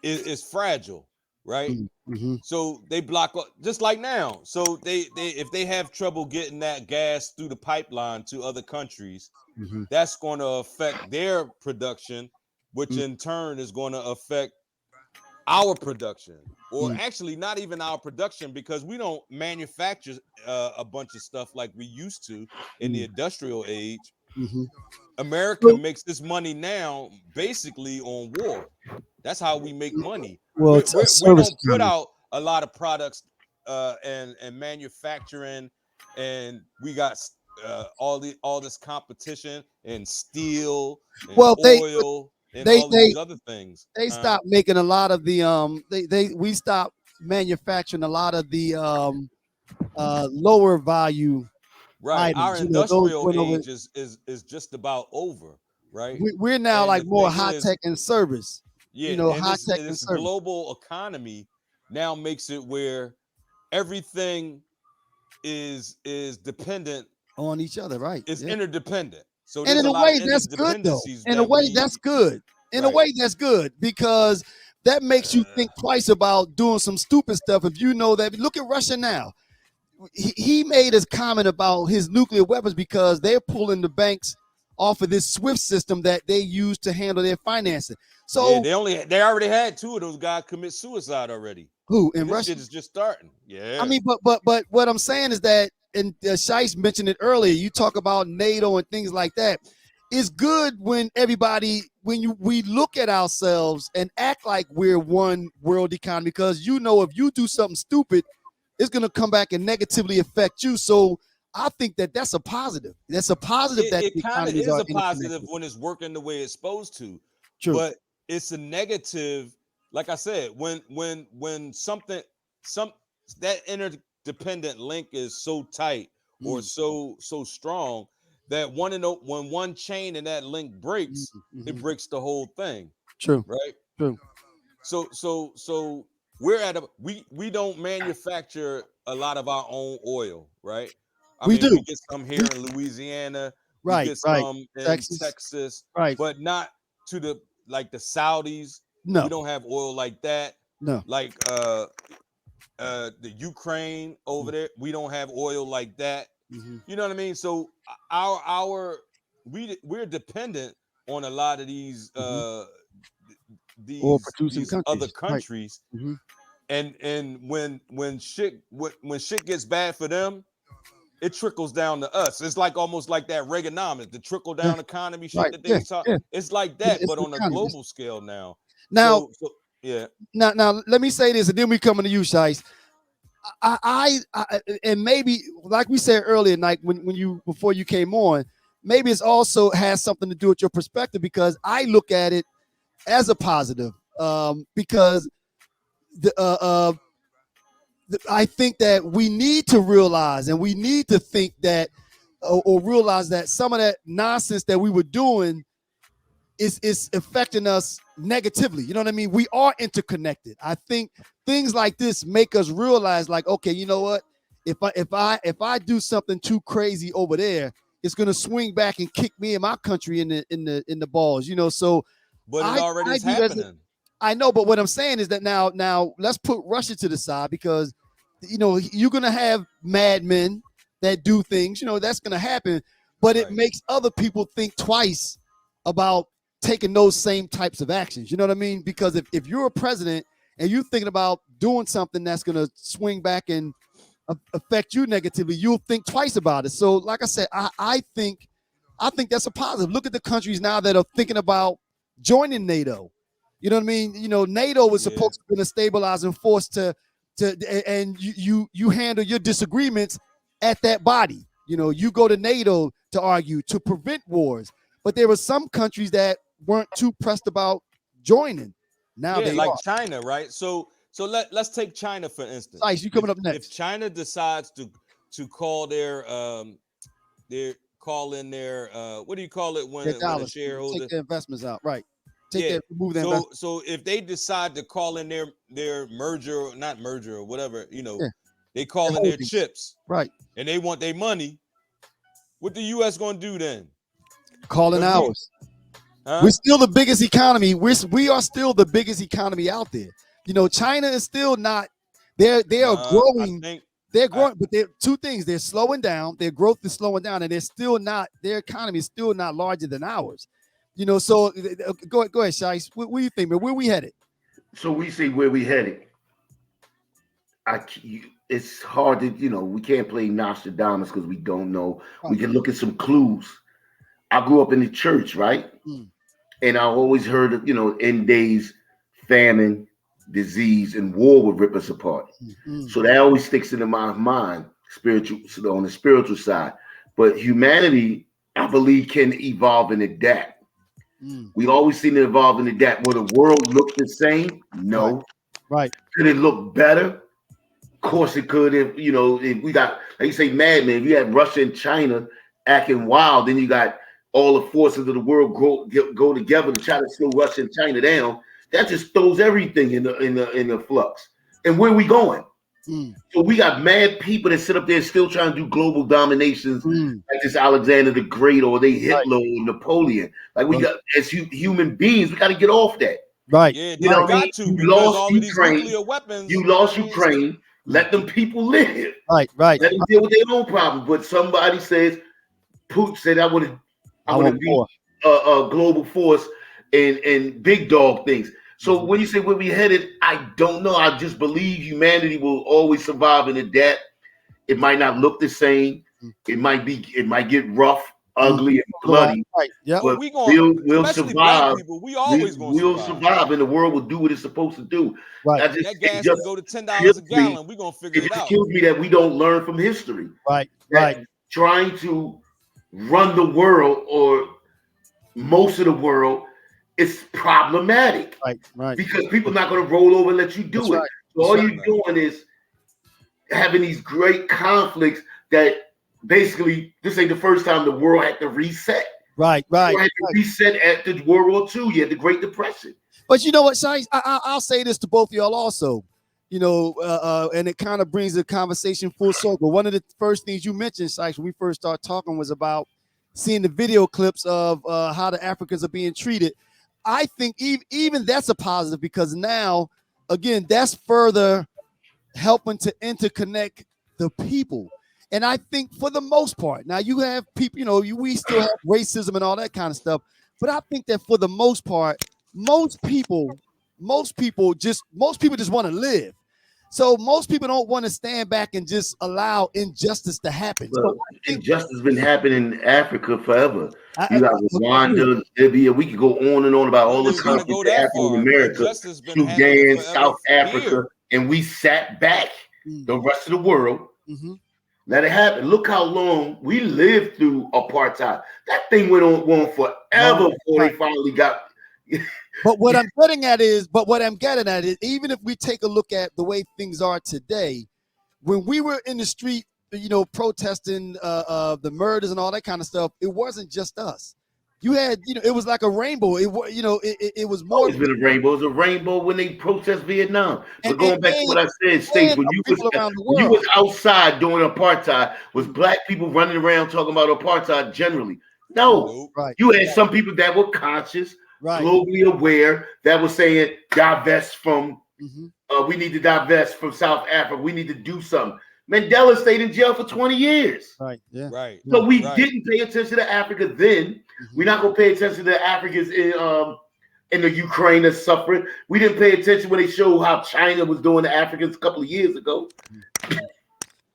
is fragile, right? Mm-hmm. So they block just like now. So they if they have trouble getting that gas through the pipeline to other countries, that's going to affect their production, which in turn is going to affect our production, or actually not even our production, because we don't manufacture a bunch of stuff like we used to in the industrial age. America makes this money now basically on war. That's how we make money. Well, We don't put out a lot of products and manufacturing, and we got all this competition in steel and oil and all of these other things. They stopped making a lot of the we stopped manufacturing a lot of the lower value right items. Our industrial age is just about over, right? We're now and like more high tech and service. Yeah, and high tech and this service. global economy now makes it where everything is dependent on each other, right? It's interdependent. So and in a way, that's good, though. In a way, that's good. In a way, that's good, because that makes you think twice about doing some stupid stuff. If you know that, look at Russia now. He made his comment about his nuclear weapons because they're pulling the banks off of this SWIFT system that they use to handle their financing. So yeah, they already had 2 of those guys commit suicide already. Who in this Russia? Shit is just starting. Yeah. I mean, but what I'm saying is that, and Shice mentioned it earlier. You talk about NATO and things like that. It's good when we look at ourselves and act like we're one world economy, because if you do something stupid, it's going to come back and negatively affect you. So I think that's a positive. That's a positive. It kind of is a positive when it's working the way it's supposed to. True. But it's a negative, like I said, when that interdependent link is so tight or so strong that when one chain in that link breaks, it breaks the whole thing. True. Right? True. So we don't manufacture a lot of our own oil, right? We do. We get some here in Louisiana, right? We get some in Texas, right? But not to the Saudis. No, we don't have oil like that. No, like the Ukraine over there, we don't have oil like that. You know what I mean? So we're dependent on a lot of these or producing these other countries. countries, Right. Mm-hmm. and when shit gets bad for them, it trickles down to us. It's like almost like that Reaganomics, the trickle Yeah. down economy shit Right. that Yeah. they talk. Yeah. It's like that, It's but the on a economy. global scale now. Now, Yeah. now, let me say this, and then we coming to you, Shice. And maybe like we said earlier, like when you before you came on, maybe it's also has something to do with your perspective because I look at it as a positive because the I think that we need to realize and we need to think that or realize that some of that nonsense that we were doing is affecting us negatively. You know what I mean? We are interconnected. I think things like this make us realize, like, okay, you know what? If I do something too crazy over there, it's gonna swing back and kick me and my country in the balls. You know, so But it already I is view it as happening. I know, but what I'm saying is that now let's put Russia to the side because you know you're gonna have madmen that do things. You know that's gonna happen, but it Right. makes other people think twice about taking those same types of actions. You know what I mean? Because if you're a president and you're thinking about doing something that's gonna swing back and affect you negatively, you'll think twice about it. So, like I said, I think that's a positive. Look at the countries now that are thinking about joining NATO. You know what I mean? You know, NATO was Yeah. supposed to be a stabilizing force and you handle your disagreements at that body. You know, you go to NATO to argue to prevent wars, but there were some countries that weren't too pressed about joining. Now Yeah, they like are. China, right? So let's take China for instance. Sice, you coming up If next? China decides to call their call in their what do you call it Their when a dollars. shareholder? Take their investments out. Right. Yeah. Remove their investments. So if they decide to call in their merger, not merger or whatever, Yeah. they call in their Holdings. chips Right. and they want their money, what the US gonna do then? Calling 'Cause ours. Huh? We're still the biggest economy. We are still the biggest economy out there. You know, China is still not. They are I growing. think They're growing, but they're two things. They're slowing down. Their growth is slowing down, and they're still not. Their economy is still not larger than ours. You know, so go ahead, Shice. What do you think, man? Where we headed? So we see where we headed. It's hard to, we can't play Nostradamus because we don't know. We can look at some clues. I grew up in the church, right? And I always heard of, end days, famine, disease, and war would rip us apart. So that always sticks into my mind, on the spiritual side. But humanity, I believe, can evolve and adapt. We always seem to evolve and adapt. Will the world look the same? No. Right. Could it look better? Of course it could. If we got, like you say, madman. If you had Russia and China acting wild, then you got all the forces of the world go together to try to slow Russia and China down. That just throws everything in the flux. And where are we going? So we got mad people that sit up there still trying to do global dominations, like this Alexander the Great or they Hitler or Napoleon. Like we got as human beings, we got to get off that. Right. Yeah, You know what I mean? to You because lost all of these Ukraine. nuclear weapons. You lost Ukraine. Let them people live. Right. Let them deal with their own problems. But somebody says, Putin said, I want to be a global force and big dog things. So when you say where we headed, I don't know. I just believe humanity will always survive and adapt. It might not look the same. It might get rough, ugly, and bloody. Right. Yeah. But we'll especially black survive. people, we always We'll survive, and the world will do what it's supposed to do. Right. That gas can go to $10 a gallon. We're gonna figure it out. It kills me that we don't learn from history. Right. Trying to run the world or most of the world is problematic. Right. Because people are not going to roll over and let you do it. Right. So all you're doing is having these great conflicts that basically this ain't the first time the world had to reset. Right. The world had to reset after World War II. You had the Great Depression. But you know what, Shice? I'll say this to both of y'all also. You know, and it kind of brings the conversation full circle. One of the first things you mentioned, Shice, when we first started talking was about seeing the video clips of how the Africans are being treated. I think even that's a positive because now, again, that's further helping to interconnect the people. And I think for the most part, now you have people, we still have racism and all that kind of stuff. But I think that for the most part, most people most people just want to live. So most people don't want to stand back and just allow injustice to happen. So injustice has been happening in Africa forever. You got I agree. Rwanda, Libya. We could go on and on about all the You gotta countries go that that happen in far. America, Injustice been happening Sudan, forever South Africa, here. and we sat back. The rest of the world. Mm-hmm. Let it happen. Look how long we lived through apartheid. That thing went on forever before they finally got. But what I'm getting at is, even if we take a look at the way things are today, when we were in the street, protesting the murders and all that kind of stuff, it wasn't just us. You had, it was like a rainbow. It was more. Always been a rainbow. It was a rainbow when they protest Vietnam. But going back to what I said, States, when you was outside during apartheid, was black people running around talking about apartheid generally? No. Right. You had some people that were conscious, globally aware, that were saying divest from. We need to divest from South Africa. We need to do something. Mandela stayed in jail for 20 years. Right. Yeah. Right. So we didn't pay attention to Africa then. We're not gonna pay attention to the Africans in the Ukraine that's suffering. We didn't pay attention when they showed how China was doing to Africans a couple of years ago.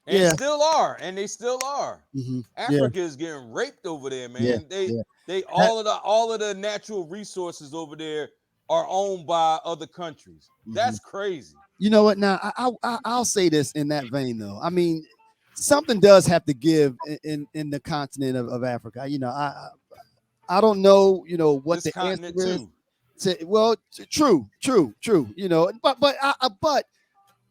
And still are, and they still are. Mm-hmm. Africa is getting raped over there, man. They all of the natural resources over there are owned by other countries. That's crazy. You know what? Now I'll say this in that vein, though. I mean, something does have to give in the continent of Africa. I don't know, what this the answer is. too. True. But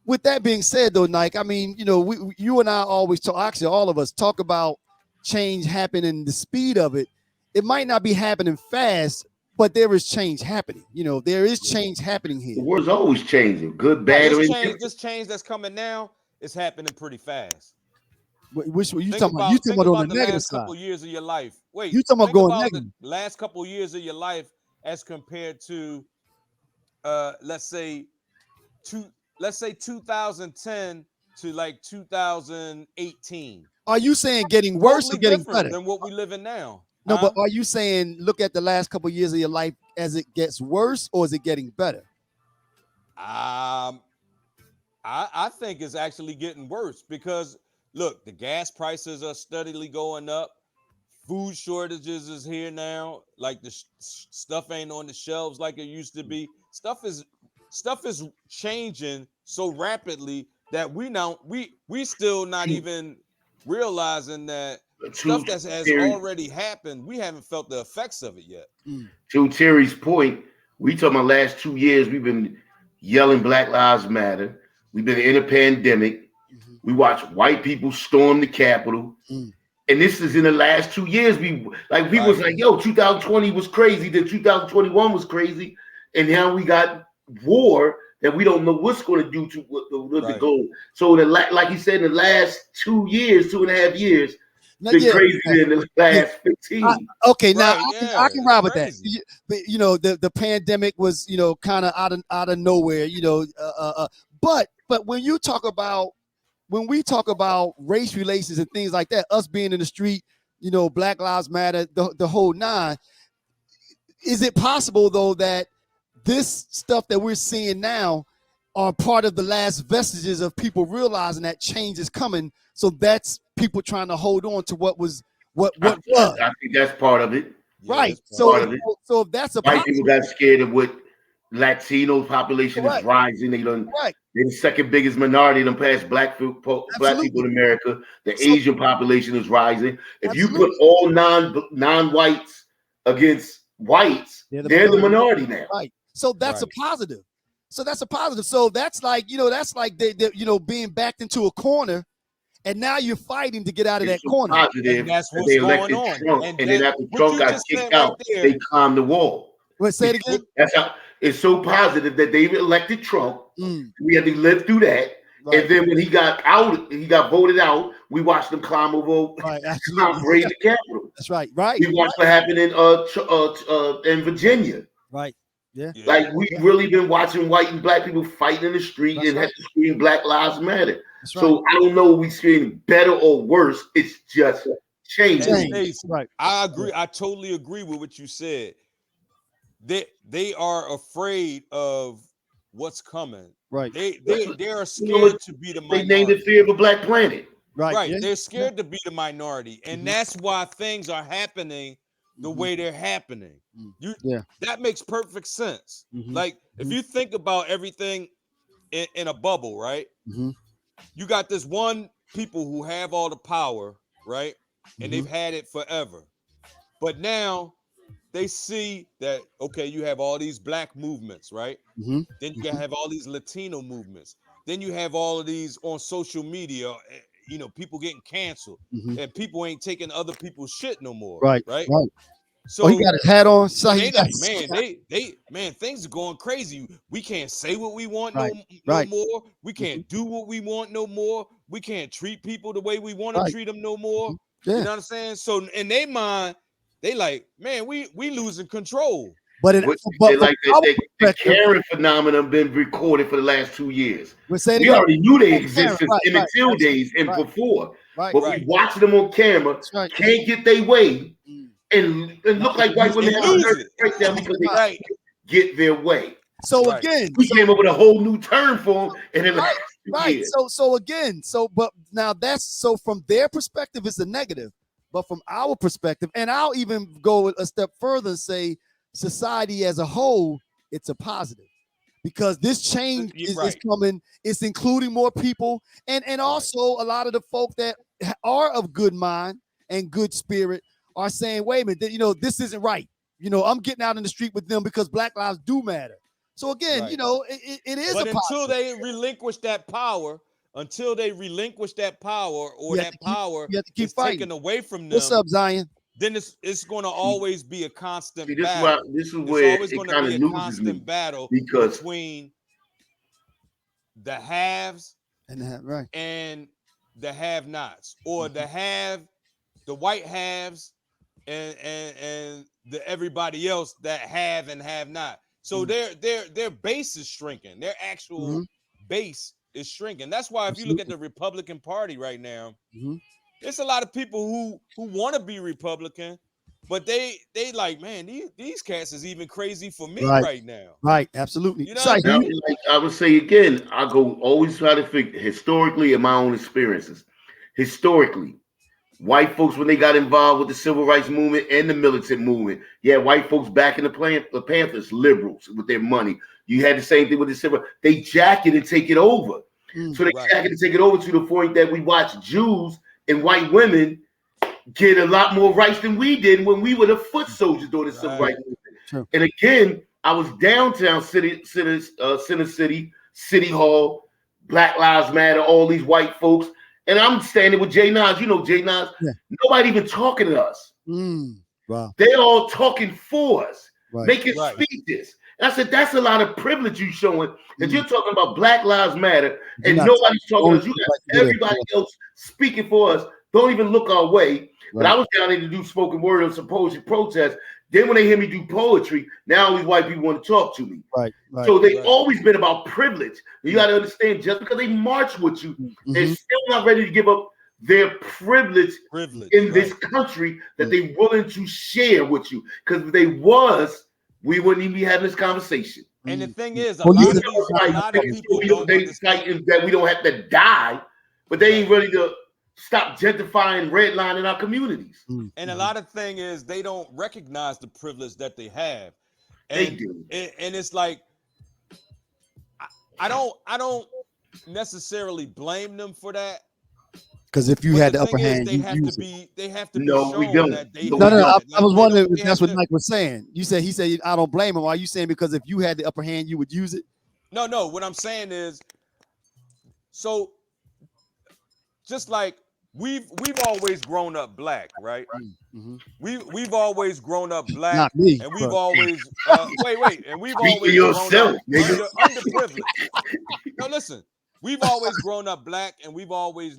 with that being said, though, Nike, I mean, you and I always talk. Actually, all of us talk about change happening, the speed of it. It might not be happening fast, but there is change happening. There is change happening here. The world's always changing, good, bad, or indifferent. This change that's coming now is happening pretty fast. Which you talking about? You talking about on the negative last side? Couple years of your life. Wait, you talking about going negative? The last couple of years of your life as compared to, let's say 2010 to like 2018. Are you saying getting worse or getting better than what we live in now? No, but are you saying look at the last couple of years of your life as it gets worse, or is it getting better? I think it's actually getting worse because look, the gas prices are steadily going up. Food shortages is here now. Like the stuff ain't on the shelves like it used to be. Stuff is changing so rapidly that we still not even realizing that stuff that has already happened, we haven't felt the effects of it yet. To Terry's point, we talking about last 2 years, we've been yelling Black Lives Matter. We've been in a pandemic. We watched white people storm the Capitol. And this is in the last 2 years. People was like, yo, 2020 was crazy. Then 2021 was crazy. And now we got war that we don't know what's going to do to the goal. So like you said, in the last 2 years, 2.5 years, been crazy in the last 15. I can ride with that. The pandemic was, kind of out of nowhere, but when we talk about race relations and things like that, us being in the street, Black Lives Matter, the whole nine, is it possible though that this stuff that we're seeing now are part of the last vestiges of people realizing that change is coming? So that's people trying to hold on to what was. I think that's part of it. Right. So if that's a white people got scared of what Latino population is rising. They're the second biggest minority than past black people in America. The Asian population is rising. If you put all non-whites against whites, they're the minority now. Right. So that's a positive. So that's like, they being backed into a corner, and now you're fighting to get out of that corner. Positive. And that's what's going on. Trump, and then after Trump got kicked out, they climbed the wall. Say it again. That's how it's so positive that they elected Trump. We had to live through that. Right. And then when he got voted out, we watched him climb over, raise the Capitol. That's right. We watched what happened in Virginia. Right. Yeah. Like we've really been watching white and black people fight in the street and have to scream Black Lives Matter. So I don't know if we scream better or worse. It's just change. Right. I agree. I totally agree with what you said. they are afraid of what's coming. Right. They are You know what? scared to be the They named it minority. Fear of a Black Planet. Right. Right. Yeah. They're scared to be the minority. And that's why things are happening the way they're happening. Yeah. That makes perfect sense. Mhm. Like if you think about everything in a bubble, right? Mhm. You got this one people who have all the power, right? And they've had it forever. But now they see that, okay, you have all these black movements, right? Mhm. Then you have all these Latino movements. Then you have all of these on social media, people getting canceled Mhm. and people ain't taking other people's shit no more, Right. right? Right. Oh, he So got his hat on. So so he they got like, man, things are going crazy. We can't say what we want right. no Right. more. We can't do what we want no more. We can't treat people the way we want to Right. treat them no more. You Yeah. know what I'm saying? So in their mind, they like, man, we losing control. But it. What But they from like our the perspective, Karen phenomenon been recorded for the last 2 years. we say it We again. already knew they Oh, Karen, exist since right. Emmett Right. Till Absolutely. days and Right. before. Right. But we Right. watching them on camera, That's right. can't get their way, Mm. and Now look they like white lose their women And have a mind. lose nervous it. breakdown Lose because their they mind. Right. can't get their way. So Right. again, We came up with a whole new term for them in the right, last 2 right. years. So again, but now that's so from their perspective, it's a negative. But from our perspective, and I'll even go a step further and say society as a whole, it's a positive. Because this change is Right. coming, it's including more people, and Right. also a lot of the folk that are of good mind and good spirit are saying, wait a minute, this isn't right. I'm getting out in the street with them because Black lives do matter. So again, Right. it is a But until positive. they relinquish that power, or You have to that keep power you have to keep is fighting. taken away from What's them, up, Zion? then it's going to See, always be a see, constant this is why battle. this is It's where always it going to kind be of a loses me constant battle because between the haves And right. and the have-nots, or the white haves and the everybody else that have and have not. So their base is shrinking. Their actual Mhm. base is shrinking. That's why if you look at Absolutely. the Republican Party right now, Mhm. there's a lot of people who want to be Republican, but they like, man, these cats is even crazy for me Right. right now. Right. Absolutely. You know what Sai, I do now, you? mean? like I would say again, I go always try to figure historically in my own experiences. Historically, white folks when they got involved with the civil rights movement and the militant movement, yeah, white folks back in the Panthers, liberals with their money. You had the same thing with the civil. They jack it and take it over. Mm. So they Right. jack it and take it over to the point that we watch Jews and white women get a lot more rights than we did when we were the foot soldiers during the civil Right. rights movement. True. And again, I was downtown Center City, City Hall, Black Lives Matter, all these white folks. And I'm standing with Jay Nas. You know Jay Nas. Yeah. Nobody even talking to us. Mm. Wow. They all talking for us, Right. making Right. speeches. And I said, that's a lot of privilege you showing. Because Mm. you're talking about Black Lives Matter You're and not nobody's talking to going us. You to like got you did everybody it. else speaking for us. Don't even look our way. But Right. I was down there to do spoken word on some poetry protests. Then when they hear me do poetry, now all these white people want to talk to me. Right. Right. So they Right. always been about privilege. You got to understand, just because they march with you, they're Mhm. still not ready to give up their privilege Privilege. in this Right. country that they willing to share with you. Because if they was, we wouldn't even be having this conversation. And the thing is, Well, you a said lot of people We don't they understand. fighting that we don't have to die, but they ain't Right. ready to stop gentrifying, redlining our communities. And a lot of thing is they don't recognize the privilege that they have. They And do. and it's like I don't necessarily blame them for that. because if you But had the the upper thing is hand, you use it. they have to be No, we shown don't. that they No, No, we no, have no. don't. it. I Like was they wondering don't if they that's have what to Mike was saying. He said I don't blame him. Are you saying because if you had the upper hand, you would use it? no, what I'm saying is, so just like we've always grown up black, right? Mhm. We've always grown up black, Not me, and we've but always and we've Speak for always grown up yourself, nigga. underprivileged. No, listen, we've always grown up black, and we've always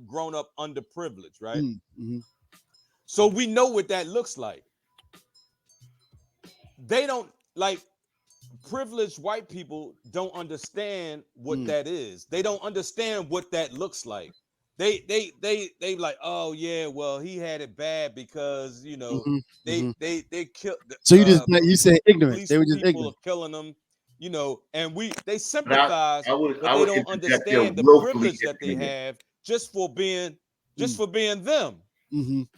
grown up underprivileged, right? mhm. So we know what that looks like. They don't like privileged white people don't understand what that is. They don't understand what that looks like. they like, oh yeah, well he had it bad because they killed. So you said ignorant. They Police were just people are ignorant. killing them, and they But sympathize, I but they would don't interject there understand the willfully privilege that they ignorant. have just for being them.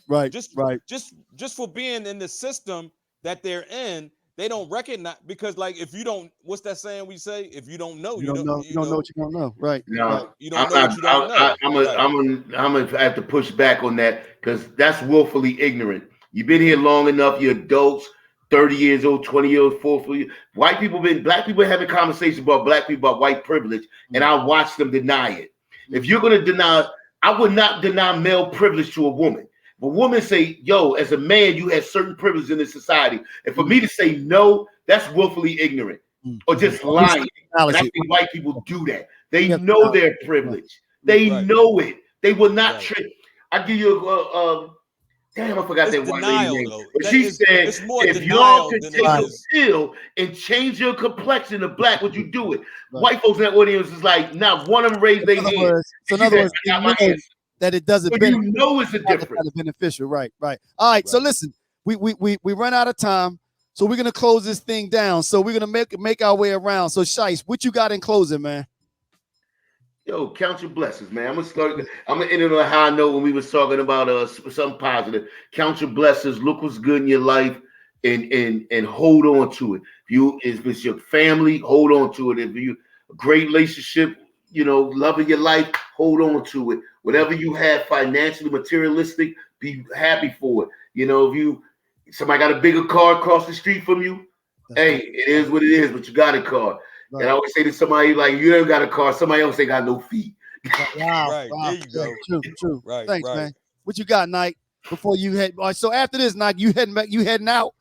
Right, Just right. just for being in the system that they're in. They don't recognize, because like, if you don't, what's that saying we say? If you don't know, You don't know. You don't know what you don't know. Right. No, Right. you don't know what you don't know. I'm gonna have to push back on that, because that's willfully ignorant. You've been here long enough. You're adults, 30 years old, 20 years old, 40. Black people having conversations about black people, about white privilege, and I watch them deny it. If you're gonna deny, I would not deny male privilege to a woman. If a woman say, "Yo, as a man, you have certain privileges in this society," and for me to say no, that's willfully ignorant or just lying. And I think white people do that. They know their privilege. They know it. They will not trick. I give you damn, I forgot that white lady name. Though. But she said, it's more if y'all could than take a pill and change your complexion to black, would you do it? White folks in that audience is like, not one of them raised their hand. So in other words, I got my answer. That it doesn't benefit. You know it's a difference. Kind of beneficial, right? All right. So listen, we run out of time, so we're gonna close this thing down. So we're gonna make our way around. So Shice, what you got in closing, man? Yo, count your blessings, man. I'm gonna end it on a high note when we was talking about something positive. Count your blessings. Look what's good in your life, and hold on to it. If it's your family, hold on to it. If you a great relationship, loving your life, hold on to it. Whatever you have financially, materialistic, be happy for it. If somebody got a bigger car across the street from you, it is what it is, but you got a car. Right. And I always say to somebody, like, you don't got a car, somebody else ain't got no feet. Wow. There you go. True. Right. Thanks, man. What you got, Nike? Before you head, so after this, Nike, you heading out.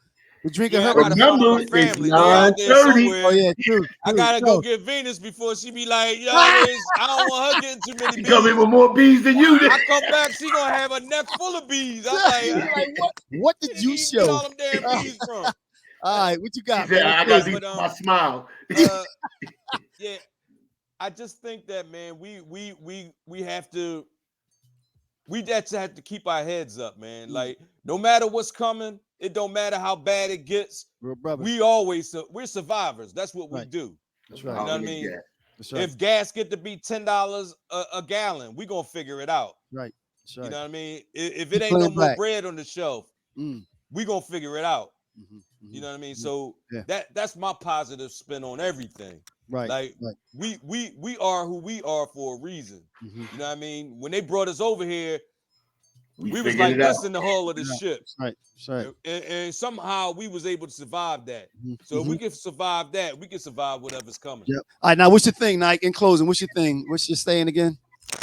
We're drinking her. Remember, it's 9:30. Oh yeah, true. I gotta go get Venus before she be like, I don't want her getting too many bees. She come in with more bees than you did. I come back, she gonna have a neck full of bees. I'm like, what did you show? Get all them damn bees from? All right, what you got? She said, I got my smile. Yeah, I just think that, man, we have to keep our heads up, man. Like, no matter what's coming, it don't matter how bad it gets. We're survivors. That's what we do. That's right. You know what I mean? Yeah. That's right. If gas get to be $10 a gallon, we gonna figure it out. Right. That's right. You know what I mean? If it ain't no more bread on the shelf, we gonna figure it out. You know what I mean? So that's my positive spin on everything. Right. Like we are who we are for a reason. You know what I mean? When they brought us over here, we was like this in the hull of the ship. Right. And somehow we was able to survive that. So if we can survive that, we can survive whatever's coming. Yep. All right, now what's your thing, Nike? In closing, what's your thing? What's your saying again?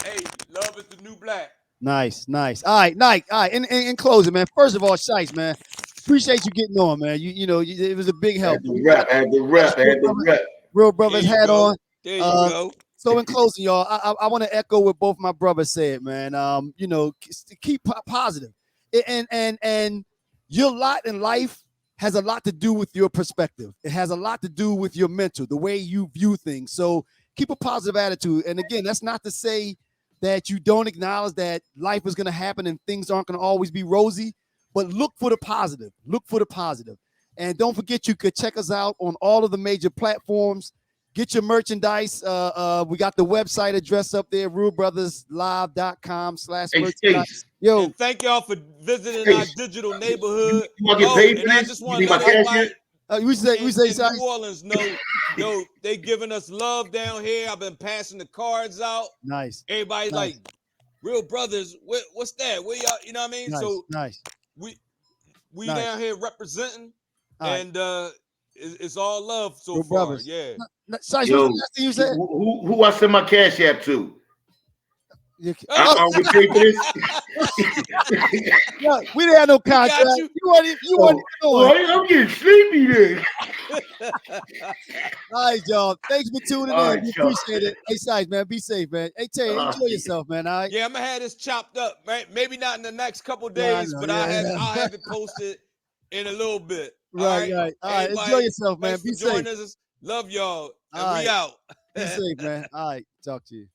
Hey, love is the new black. Nice. All right, Nike. All right, in closing, man. First of all, Shice, man. Appreciate you getting on, man. It was a big help. Had the rep. Real Brothers hat on. There you go. So in closing, y'all, I want to echo what both my brothers said, man. Keep positive, and your lot in life has a lot to do with your perspective. It has a lot to do with your mental, the way you view things. So keep a positive attitude. And again, that's not to say that you don't acknowledge that life is going to happen and things aren't going to always be rosy. But look for the positive. And don't forget, you could check us out on all of the major platforms. Get your merchandise. We got the website address up there, RealBrosLive.com/merchandise. Yo, and thank y'all for visiting our digital neighborhood. You want to get paid for I this? just want to let everybody we say in New Orleans know they giving us love down here. I've been passing the cards out. Nice. Everybody's like, Real Brothers, what's that? Where y'all? You know what I mean? Nice. So nice. We down here representing, and it's all love so Real far. brothers. Yeah. Yo, you said? Who I send my cash app to? Oh. We pay for this. No, we didn't have no contract. You wasn't doing. I'm getting sleepy then. All right, y'all. Thanks for tuning in. Right, we appreciate it. Hey, Size, man, be safe, man. Hey, Terry, enjoy yourself, man. All right. Yeah, I'm gonna have this chopped up, right? Maybe not in the next couple days, but I'll have it posted in a little bit. Right. All right. Enjoy yourself, man. Be safe. Us. Love y'all. And all we out. Be safe, man. All right. Talk to you.